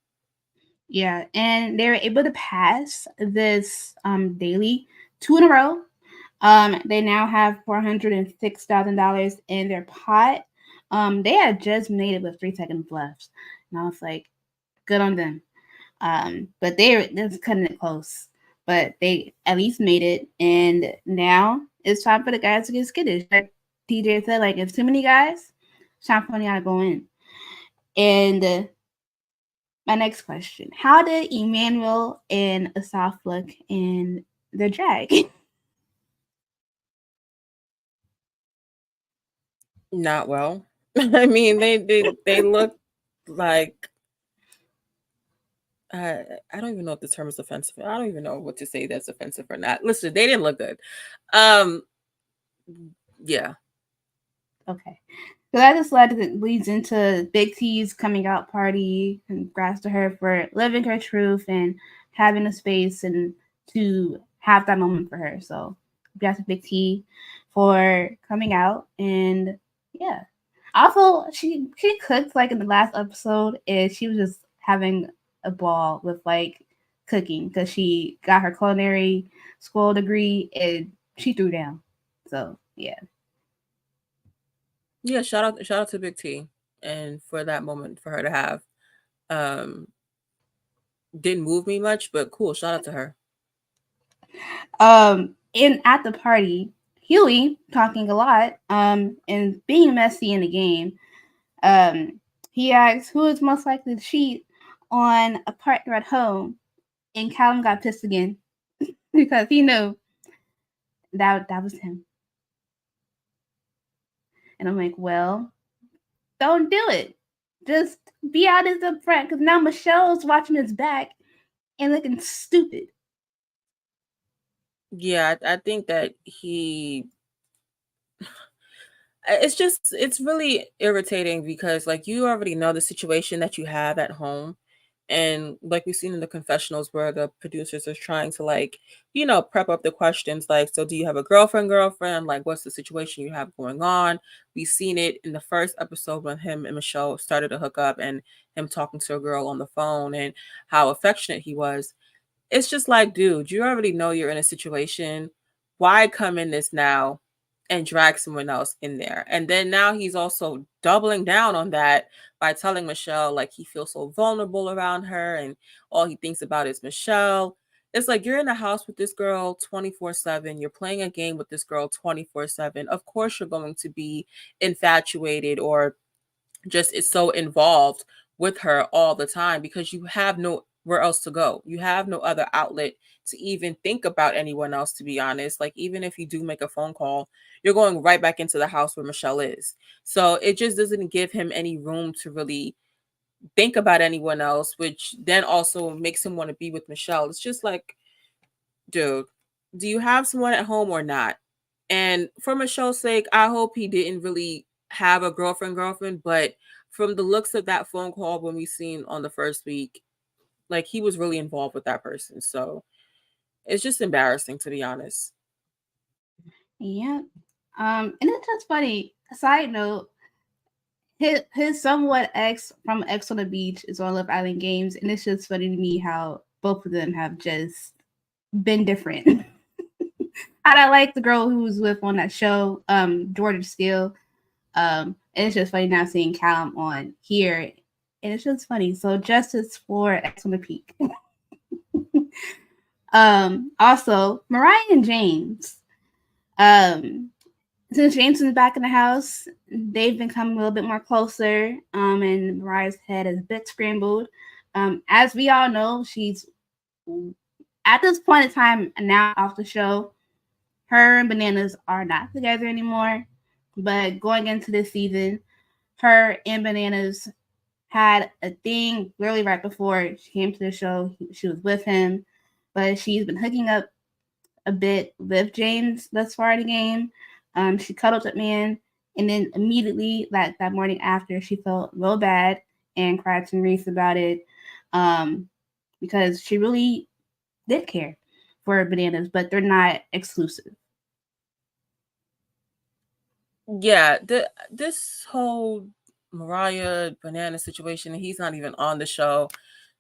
Speaker 1: Yeah, and they were able to pass this daily 2 in a row. They now have $406,000 in their pot. They had just made it with 3 seconds left, and I was like, good on them. But they're just cutting it close. But they at least made it, and now it's time for the guys to get skittish. Like TJ said, like if too many guys, it's time for y'all to go in. And my next question: how did Emmanuel and Asaf look in the drag?
Speaker 2: Not well. I mean, they look like I don't even know if the term is offensive. I don't even know what to say that's offensive or not. Listen, they didn't look good. Yeah.
Speaker 1: Okay. So that just leads into Big T's coming out party. Congrats to her for living her truth and having a space and to have that moment for her. So congrats to Big T for coming out, and yeah. Also, she cooked like in the last episode, and she was just having a ball with like cooking because she got her culinary school degree and she threw down. So yeah.
Speaker 2: Yeah, shout out to Big T and for that moment for her to have. Um didn't move me much, but cool, shout out to her.
Speaker 1: In at the party, Huey talking a lot, and being messy in the game. Um, he asks who is most likely to cheat on a partner at home, and Callum got pissed again because he knew that was him. And I'm like, well, don't do it. Just be honest up front, because now Michelle's watching his back and looking stupid.
Speaker 2: Yeah, I think that it's really irritating because like you already know the situation that you have at home. And like we've seen in the confessionals where the producers are trying to like, prep up the questions like, so do you have a girlfriend? Like, what's the situation you have going on? We've seen it in the first episode when him and Michelle started to hook up and him talking to a girl on the phone and how affectionate he was. It's just like, dude, you already know you're in a situation. Why come in this now and drag someone else in there? And then now he's also doubling down on that by telling Michelle like he feels so vulnerable around her and all he thinks about is Michelle. It's like you're in a house with this girl 24/7. You're playing a game with this girl 24/7. Of course, you're going to be infatuated or just is so involved with her all the time because you have nowhere else to go. You have no other outlet to even think about anyone else, to be honest. Like, even if you do make a phone call, you're going right back into the house where Michelle is. So it just doesn't give him any room to really think about anyone else, which then also makes him want to be with Michelle. It's just like, dude, do you have someone at home or not? And for Michelle's sake, I hope he didn't really have a girlfriend, but from the looks of that phone call when we seen on the first week, like he was really involved with that person. So it's just embarrassing, to be honest.
Speaker 1: Yeah. And it's just funny. Side note, his somewhat ex from X on the Beach is on Love Island Games, and it's just funny to me how both of them have just been different. And I like the girl who was with on that show, Georgia Steele. And it's just funny now seeing Callum on here. And it's just funny. So justice for X on the Peak. Also, Mariah and James. Since James is back in the house, they've become a little bit more closer. And Mariah's head is a bit scrambled. As we all know, she's at this point in time now off the show. Her and Bananas are not together anymore. But going into this season, her and Bananas had a thing really right before she came to the show. She was with him, but she's been hooking up a bit with James thus far in the game. She cuddled with man, and then immediately that morning after, she felt real bad and cried to Reese about it, because she really did care for Bananas, but they're not exclusive.
Speaker 2: Yeah, this whole Mariah Banana situation, he's not even on the show.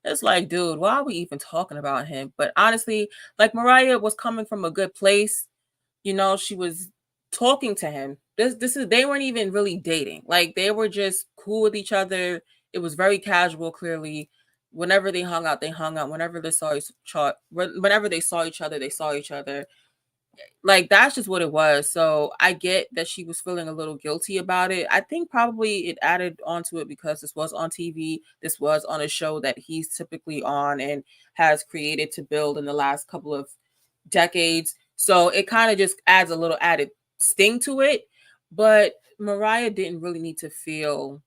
Speaker 2: It's like, dude, why are we even talking about him? But honestly, like Mariah was coming from a good place. You know, she was talking to him. This is they weren't even really dating. Like they were just cool with each other. It was very casual, clearly. Whenever they hung out, they hung out. Whenever they saw each other, they saw each other. Like that's just what it was. So I get that she was feeling a little guilty about it. I think probably it added onto it because this was on TV. This was on a show that he's typically on and has created to build in the last couple of decades. So it kind of just adds a little added sting to it. But Mariah didn't really need to feel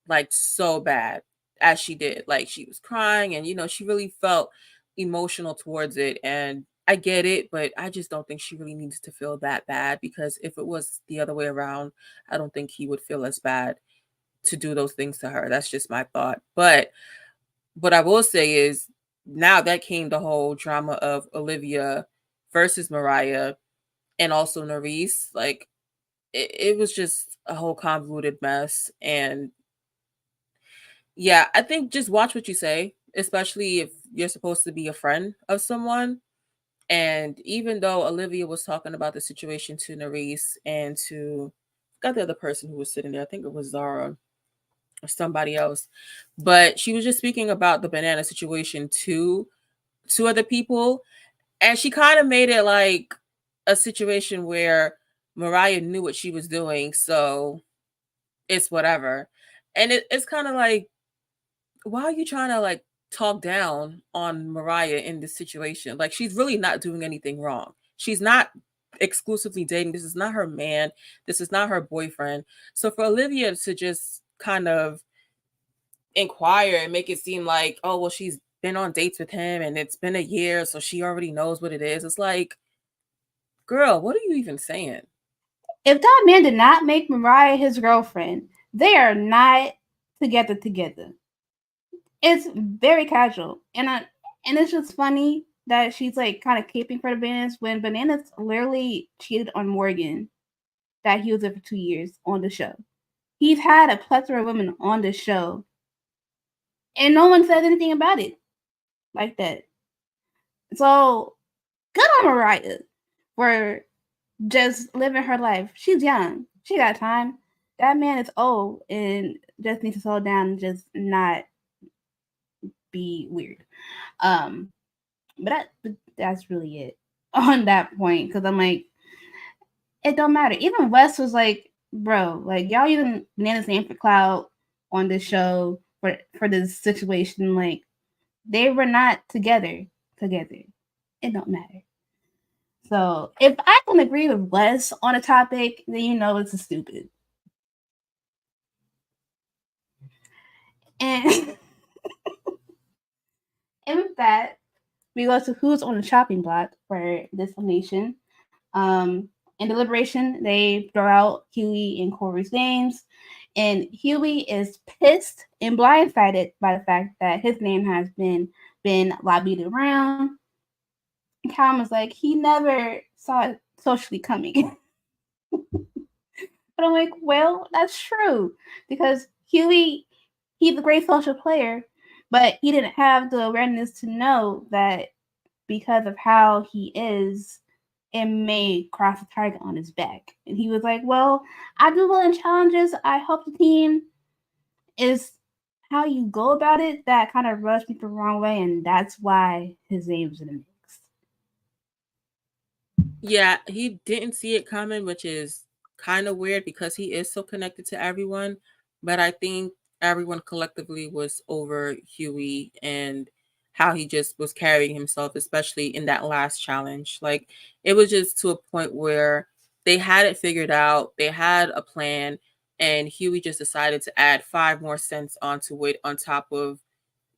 Speaker 2: like so bad as she did. Like she was crying and she really felt emotional towards it, and I get it, but I just don't think she really needs to feel that bad, because if it was the other way around, I don't think he would feel as bad to do those things to her. That's just my thought. But what I will say is now that came the whole drama of Olivia versus Mariah and also Nerese. Like it was just a whole convoluted mess. And yeah, I think just watch what you say, especially if you're supposed to be a friend of someone. And even though Olivia was talking about the situation to Nerese and to got the other person who was sitting there, I think it was Zara or somebody else, but she was just speaking about the banana situation to two other people, and she kind of made it like a situation where Mariah knew what she was doing, so it's whatever. And it's kind of like, why are you trying to like talk down on Mariah in this situation? Like she's really not doing anything wrong. She's not exclusively dating. This is not her man. This is not her boyfriend. So for Olivia to just kind of inquire and make it seem like, oh, well, she's been on dates with him and it's been a year, so she already knows what it is. It's like, girl, what are you even saying?
Speaker 1: If that man did not make Mariah his girlfriend, they are not together. It's very casual, and it's just funny that she's like kind of caping for the Bananas when Bananas literally cheated on Morgan that he was with for 2 years on the show. He's had a plethora of women on the show, and no one says anything about it like that. So good on Mariah for just living her life. She's young. She got time. That man is old and just needs to slow down and just not be weird. Um, but that's really it on that point, because I'm like, it don't matter. Even Wes was like, bro, like y'all using Bananas name for clout on this show for this situation. Like they were not together. It don't matter. So if I can agree with Wes on a topic, then it's a stupid. And and with that, we go to who's on the chopping block for this elimination. In deliberation, they throw out Huey and Corey's names, and Huey is pissed and blindsided by the fact that his name has been lobbied around. And Callum was like, he never saw it socially coming. But I'm like, well, that's true because Huey, he's a great social player, but he didn't have the awareness to know that because of how he is, it may cross a target on his back. And he was like, well, I do well in challenges. I hope the team is how you go about it that kind of rubs me the wrong way, and that's why his name's in the mix.
Speaker 2: Yeah, he didn't see it coming, which is kind of weird because he is so connected to everyone. But I think everyone collectively was over Huey and how he just was carrying himself, especially in that last challenge. Like, it was just to a point where they had it figured out, they had a plan, and Huey just decided to add 5 more cents onto it on top of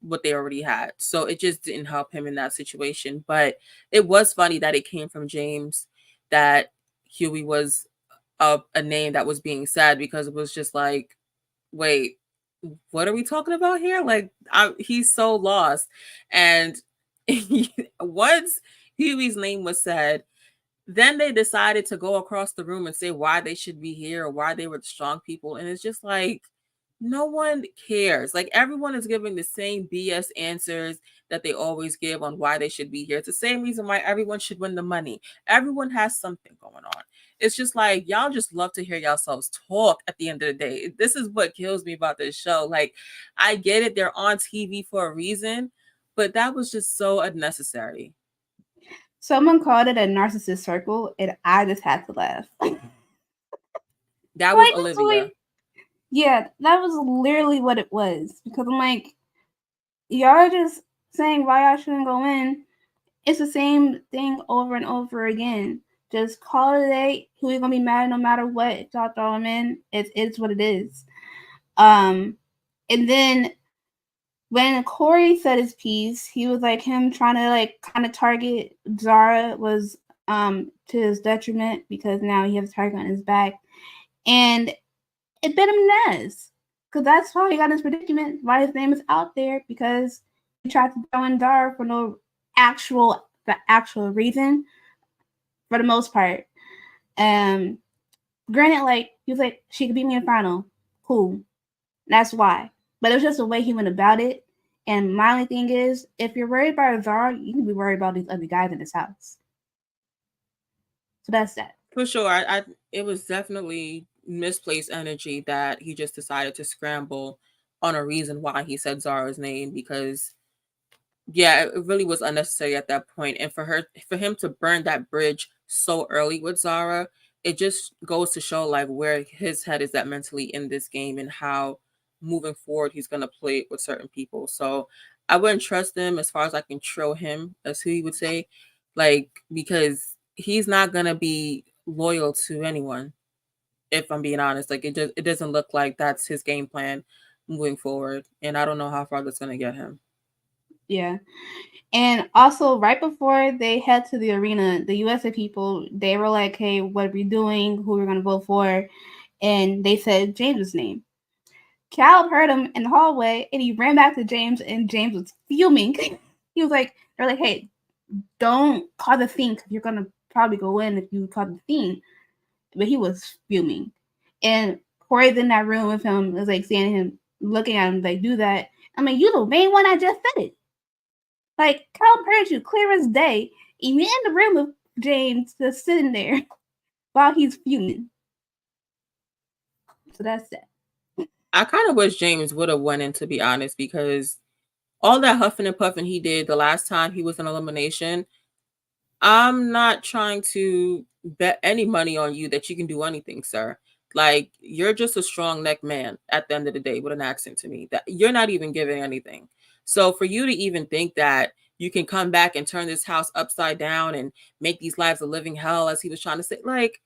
Speaker 2: what they already had. So it just didn't help him in that situation. But it was funny that it came from James that Huey was a name that was being said, because it was just like, wait, what are we talking about here? Like, he's so lost. And once Huey's name was said, then they decided to go across the room and say why they should be here or why they were the strong people. And it's just like, no one cares. Like, everyone is giving the same BS answers that they always give on why they should be here. It's the same reason why everyone should win the money. Everyone has something going on. It's just like, y'all just love to hear yourselves talk at the end of the day. This is what kills me about this show. Like, I get it, they're on TV for a reason, but that was just so unnecessary.
Speaker 1: Someone called it a narcissist circle, and I just had to laugh.
Speaker 2: That was
Speaker 1: Like, that's
Speaker 2: Olivia.
Speaker 1: yeah, that was literally what it was. Because I'm like, y'all are just saying why I shouldn't go in. It's the same thing over and over again. Just call it a day. Who you gonna be mad no matter what? Y'all throw him in. It's what it is. Um, and then when Corey said his piece, he was like him trying to like kind of target Zara was to his detriment because now he has a target on his back, and it bit him in the ass because that's why he got in this predicament. Why his name is out there because he tried to throw in Zara for no actual reason for the most part. Um, Granted, like he was like she could beat me in final, cool. That's why. But it was just the way he went about it. And my only thing is, if you're worried about Zara, you can be worried about these other guys in this house. So that's that.
Speaker 2: For sure. I it was definitely misplaced energy that he just decided to scramble on a reason why he said Zara's name, because yeah, it really was unnecessary at that point. And for him to burn that bridge so early with Zara, it just goes to show like where his head is at mentally in this game and how moving forward he's gonna play it with certain people. So I wouldn't trust him as far as I can throw him, as he would say, like, because he's not gonna be loyal to anyone, if I'm being honest. Like, it doesn't look like that's his game plan moving forward. And I don't know how far that's gonna get him.
Speaker 1: Yeah. And also, right before they head to the arena, the USA people, they were like, hey, what are we doing? Who we're going to vote for? And they said James's name. Cal heard him in the hallway and he ran back to James, and James was fuming. He was like, they're like, hey, don't call the thing because you're going to probably go in if you call the thing. But he was fuming. And Corey's in that room with him, was like seeing him, looking at him, like, do that. I mean, you the main one, I just said it. Like, Cal heard you clear as day. Even in the room with James, just sitting there while he's fuming. So that's that.
Speaker 2: I kind of wish James would have went in, to be honest, because all that huffing and puffing he did the last time he was in elimination, I'm not trying to bet any money on you that you can do anything, sir. Like, you're just a strong neck man at the end of the day with an accent to me. That you're not even giving anything. So for you to even think that you can come back and turn this house upside down and make these lives a living hell, as he was trying to say, like,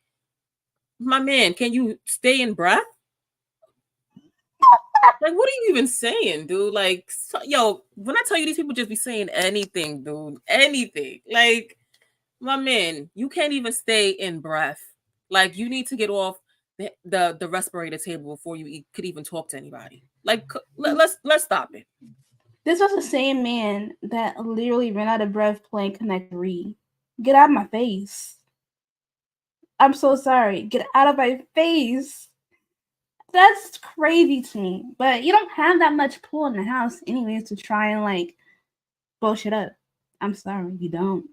Speaker 2: my man, can you stay in breath? Like, what are you even saying, dude? Like, yo, when I tell you these people just be saying anything, dude, anything. Like, my man, you can't even stay in breath. Like, you need to get off the respirator table before you could even talk to anybody. Like, let's stop it.
Speaker 1: This was the same man that literally ran out of breath playing Connect 3. Get out of my face. I'm so sorry. Get out of my face. That's crazy to me. But you don't have that much pull in the house anyways to try and like bullshit up. I'm sorry, you don't.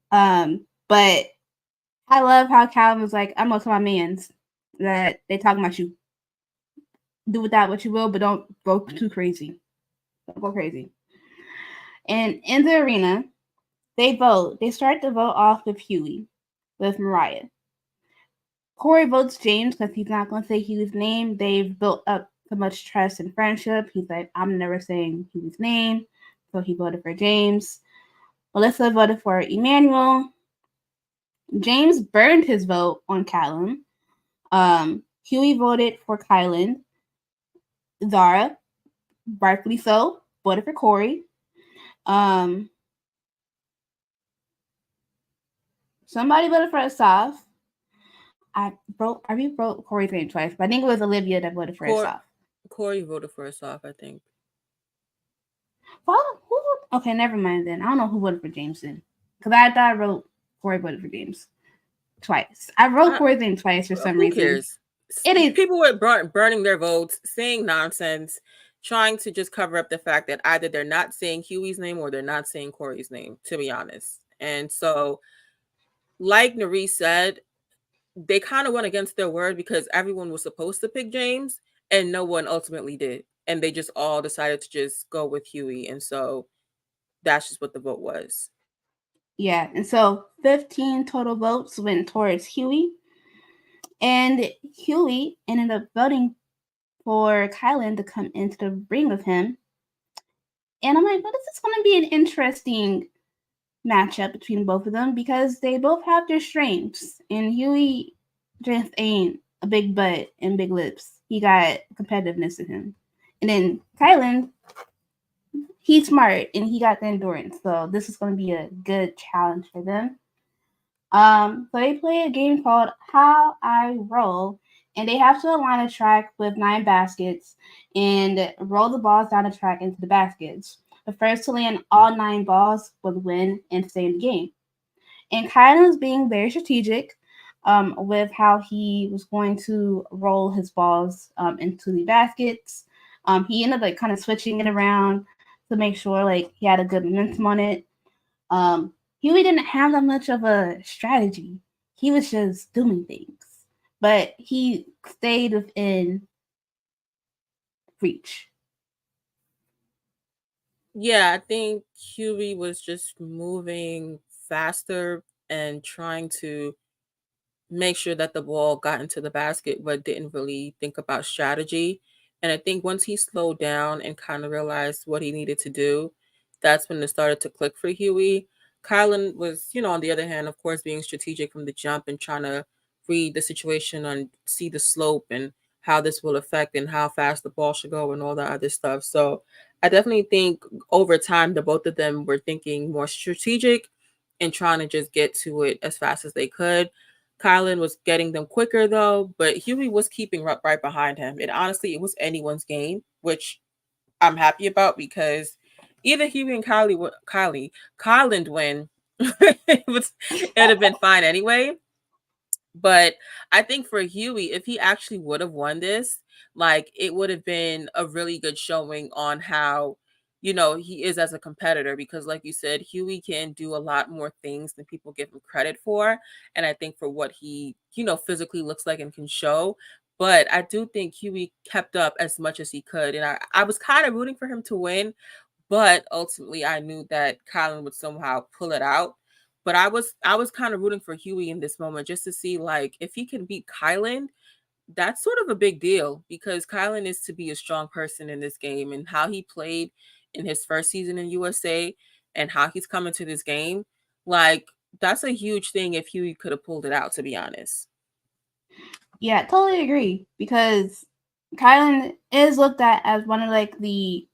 Speaker 1: But I love how Calvin was like, I'm gonna tell my mans that they talking about you. Do with that what you will, but don't go too crazy. Don't go crazy. And in the arena, they vote. They start the vote off with Huey, with Mariah. Corey votes James because he's not going to say Huey's name. They've built up so much trust and friendship. He's like, I'm never saying Huey's name. So he voted for James. Melissa voted for Emmanuel. James burned his vote on Callum. Huey voted for Kylan. Zara, rightfully so, voted for Corey. Somebody voted for Asaf. I rewrote Corey's name twice, but I think it was Olivia that voted for Asaf.
Speaker 2: Corey voted for Asaf, I think.
Speaker 1: Well, okay, never mind then. I don't know who voted for James then. Because I thought I wrote Corey voted for James twice. I wrote Corey's name twice for some reason.
Speaker 2: Who cares?
Speaker 1: It is.
Speaker 2: People were burning their votes, saying nonsense, trying to just cover up the fact that either they're not saying Huey's name or they're not saying Corey's name, to be honest. And so, like Nari said, they kind of went against their word because everyone was supposed to pick James and no one ultimately did. And they just all decided to just go with Huey. And so that's just what the vote was.
Speaker 1: Yeah. And so 15 total votes went towards Huey. And Huey ended up voting for Kylan to come into the ring with him. And I'm like, well, this is going to be an interesting matchup between both of them because they both have their strengths. And Huey just ain't a big butt and big lips. He got competitiveness in him. And then Kylan, he's smart and he got the endurance. So this is going to be a good challenge for them. So they play a game called How I Roll, and they have to align a track with 9 baskets and roll the balls down the track into the baskets. The first to land all 9 balls would win and stay in the game. And Kylan was being very strategic with how he was going to roll his balls into the baskets. He ended up like kind of switching it around to make sure like he had a good momentum on it. Huey didn't have that much of a strategy. He was just doing things, but he stayed within reach.
Speaker 2: Yeah, I think Huey was just moving faster and trying to make sure that the ball got into the basket, but didn't really think about strategy. And I think once he slowed down and kind of realized what he needed to do, that's when it started to click for Huey. Kylan was, on the other hand, of course, being strategic from the jump and trying to read the situation and see the slope and how this will affect and how fast the ball should go and all that other stuff. So I definitely think over time, the both of them were thinking more strategic and trying to just get to it as fast as they could. Kylan was getting them quicker though, but Huey was keeping right behind him. And honestly, it was anyone's game, which I'm happy about because either Huey and Kylan win, it'd have been fine anyway. But I think for Huey, if he actually would have won this, like it would have been a really good showing on how, he is as a competitor because like you said, Huey can do a lot more things than people give him credit for. And I think for what he, physically looks like and can show. But I do think Huey kept up as much as he could. And I was kind of rooting for him to win, but ultimately I knew that Kylan would somehow pull it out. But I was kind of rooting for Huey in this moment just to see like if he can beat Kylan, that's sort of a big deal because Kylan is to be a strong person in this game and how he played in his first season in USA and how he's coming to this game. Like that's a huge thing if Huey could have pulled it out, to be honest.
Speaker 1: Yeah, totally agree because Kylan is looked at as one of like the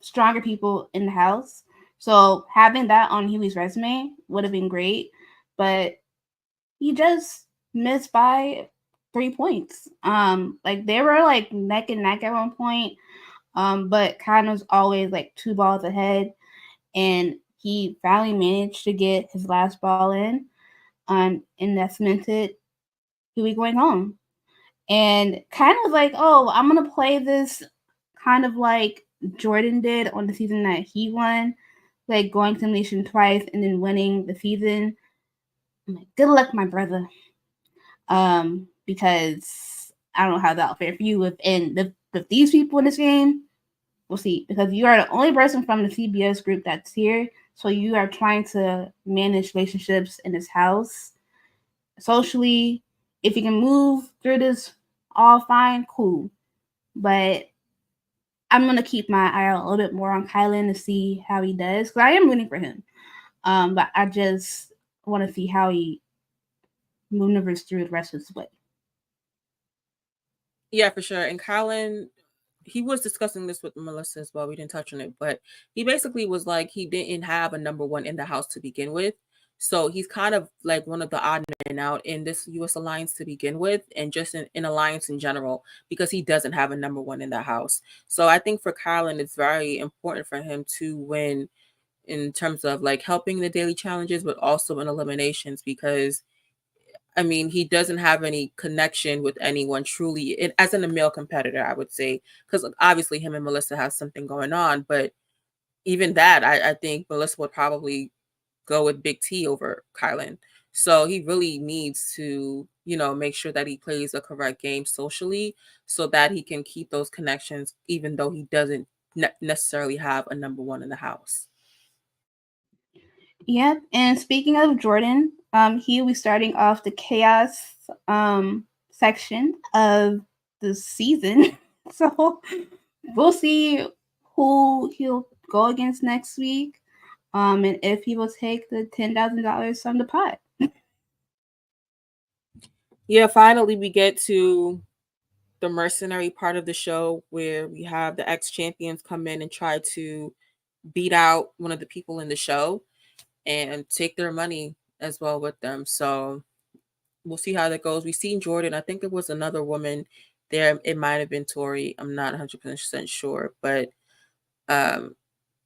Speaker 1: stronger people in the house. So having that on Huey's resume would have been great, but he just missed by 3 points. Like they were like neck and neck at one point. But Kylan was always like 2 balls ahead, and he finally managed to get his last ball in. And that cemented Huey going home. And kind of like, oh, I'm gonna play this kind of like Jordan did on the season that he won, like going to elimination twice and then winning the season. I'm like, good luck, my brother. Because I don't know how that'll fare for you with these people in this game. We'll see. Because you are the only person from the CBS group that's here, so you are trying to manage relationships in this house socially. If you can move through this all fine, cool. But I'm gonna keep my eye out a little bit more on Kylan to see how he does, because I am rooting for him. But I just want to see how he maneuvers through the rest of his way.
Speaker 2: Yeah, for sure. And Kylan, he was discussing this with Melissa as well. We didn't touch on it, but he basically was like he didn't have a number one in the house to begin with. So he's kind of like one of the odd men out in this US alliance to begin with, and just in alliance in general, because he doesn't have a number one in the house. So I think for Kylan, it's very important for him to win in terms of like helping the daily challenges, but also in eliminations, because I mean, he doesn't have any connection with anyone truly, as in a male competitor, I would say, because obviously him and Melissa have something going on. But even that, I think Melissa would probably go with Big T over Kylan. So he really needs to, make sure that he plays a correct game socially so that he can keep those connections, even though he doesn't necessarily have a number one in the house.
Speaker 1: Yep. And speaking of Jordan, he will be starting off the chaos section of the season. So we'll see who he'll go against next week. And if he will take the $10,000 from the pot.
Speaker 2: Yeah, finally we get to the mercenary part of the show where we have the ex champions come in and try to beat out one of the people in the show and take their money as well with them. So we'll see how that goes. We've seen Jordan. I think there was another woman there. It might have been Tori. I'm not 100% sure. But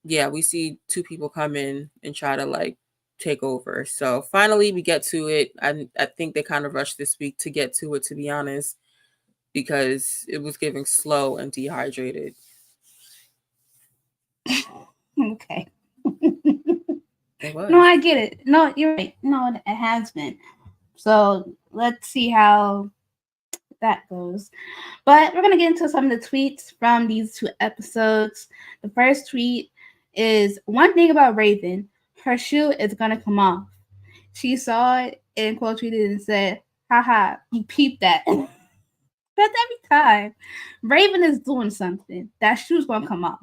Speaker 2: yeah, we see two people come in and try to like take over. So finally we get to it. I think they kind of rushed this week to get to it, to be honest, because it was giving slow and dehydrated.
Speaker 1: Okay.
Speaker 2: It was.
Speaker 1: No, I get it. No, you're right. No, it has been. So let's see how that goes. But we're going to get into some of the tweets from these 2 episodes. The first tweet is one thing about Raven, her shoe is going to come off. She saw it and quote tweeted and said, haha, you peeped that. That's every time. Raven is doing something. That shoe's going to come off.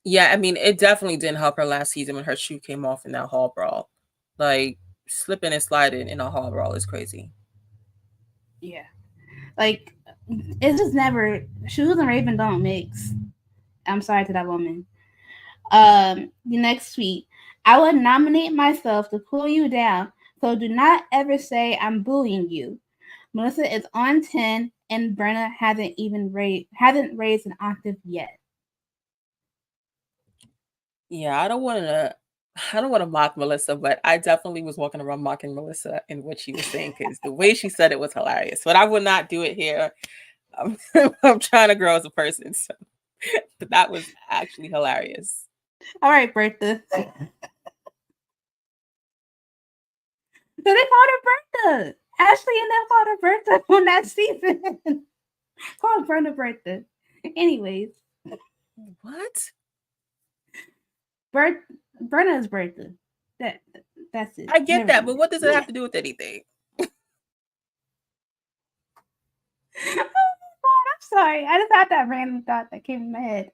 Speaker 2: Yeah, I mean, it definitely didn't help her last season when her shoe came off in that hall brawl. Like, slipping and sliding in a hall brawl is crazy.
Speaker 1: Yeah. Like, it's just never, shoes and Raven don't mix. I'm sorry to that woman. The next tweet. I would nominate myself to pull you down, so do not ever say I'm bullying you. Melissa is on 10, and Brenna hasn't raised an octave yet.
Speaker 2: Yeah, I don't want to mock Melissa, but I definitely was walking around mocking Melissa in what she was saying, because the way she said it was hilarious. But I would not do it here. I'm trying to grow as a person, so but that was actually hilarious.
Speaker 1: All right, Bertha. So they called her Bertha. Ashley and them called her Bertha on that season. Called Brenna Bertha. Anyways.
Speaker 2: What?
Speaker 1: Brenna is Bertha. That's it.
Speaker 2: I get that, but what does it have to do with anything?
Speaker 1: Oh my God, I'm sorry. I just had that random thought that came in my head.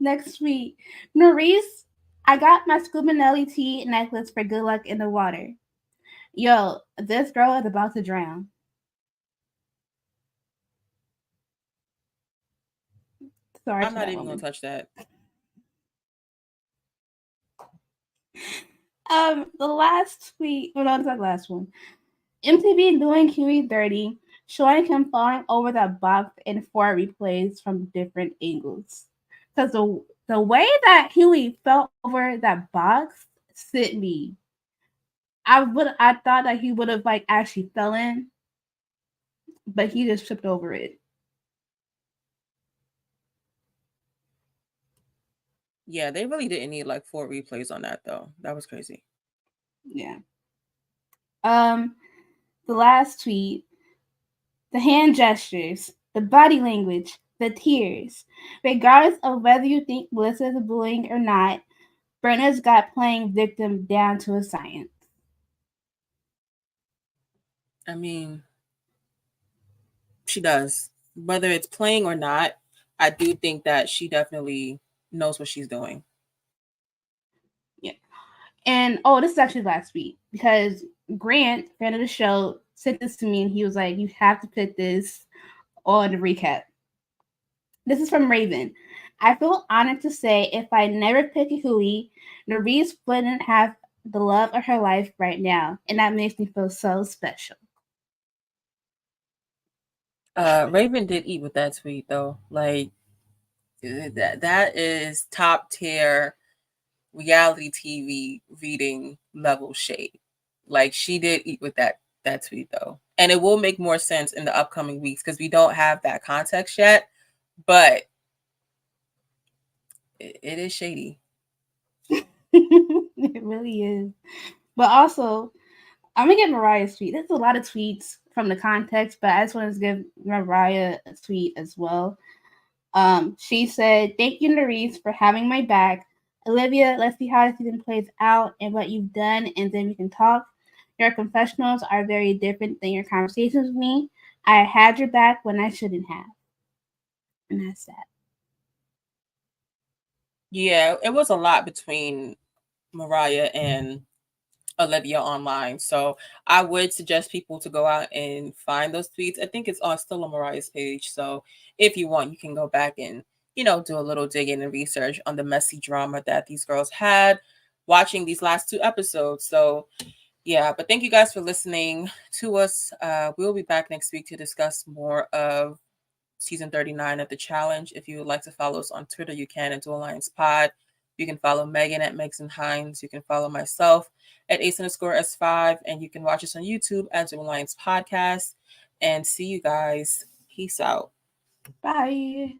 Speaker 1: Next week, Maurice, I got my Scuba Nelly tea necklace for good luck in the water. Yo, this girl is about to drown. Sorry
Speaker 2: I'm
Speaker 1: to
Speaker 2: not
Speaker 1: that
Speaker 2: even gonna
Speaker 1: woman.
Speaker 2: touch that.
Speaker 1: The last tweet, well, no, it's not the last one. MTV doing Huey dirty, showing him falling over the box in 4 replays from different angles. Because the way that Huey fell over that box sent me. I thought that he would have like actually fell in, but he just tripped over it.
Speaker 2: Yeah, they really didn't need like 4 replays on that though. That was crazy.
Speaker 1: Yeah. The last tweet, the hand gestures, the body language, the tears. Regardless of whether you think Melissa is bullying or not, Brenna's got playing victim down to a science.
Speaker 2: I mean, she does. Whether it's playing or not, I do think that she definitely knows what she's doing.
Speaker 1: Yeah. And oh, this is actually last week because Grant, fan of the show, sent this to me and he was like, "You have to put this on the recap." This is from Raven. I feel honored to say if I never pick a Hui, Nerese wouldn't have the love of her life right now, and that makes me feel so special.
Speaker 2: Raven did eat with that tweet though. Like that is top tier reality TV reading level shade. Like she did eat with that tweet though. And it will make more sense in the upcoming weeks because we don't have that context yet, but it is shady.
Speaker 1: It really is. But also, I'm gonna get Mariah's tweet. There's a lot of tweets from the context, but I just want to give Mariah a tweet as well. She said, "Thank you, Nerese, for having my back. Olivia, let's see how the season plays out and what you've done, and then we can talk. Your confessionals are very different than your conversations with me. I had your back when I shouldn't have." And that's that.
Speaker 2: Yeah, it was a lot between Mariah and Olivia online. So I would suggest people to go out and find those tweets. I think it's on still on Mariah's page. So if you want, you can go back and, do a little digging and research on the messy drama that these girls had watching these last 2 episodes. So yeah, but thank you guys for listening to us. We'll be back next week to discuss more of season 39 of the challenge. If you would like to follow us on Twitter, you can at Duel Alliance Pod. You can follow Megan at meggsnhines. You can follow myself at ace_s5. And you can watch us on YouTube at Duel Alliance Podcast. And see you guys. Peace out.
Speaker 1: Bye.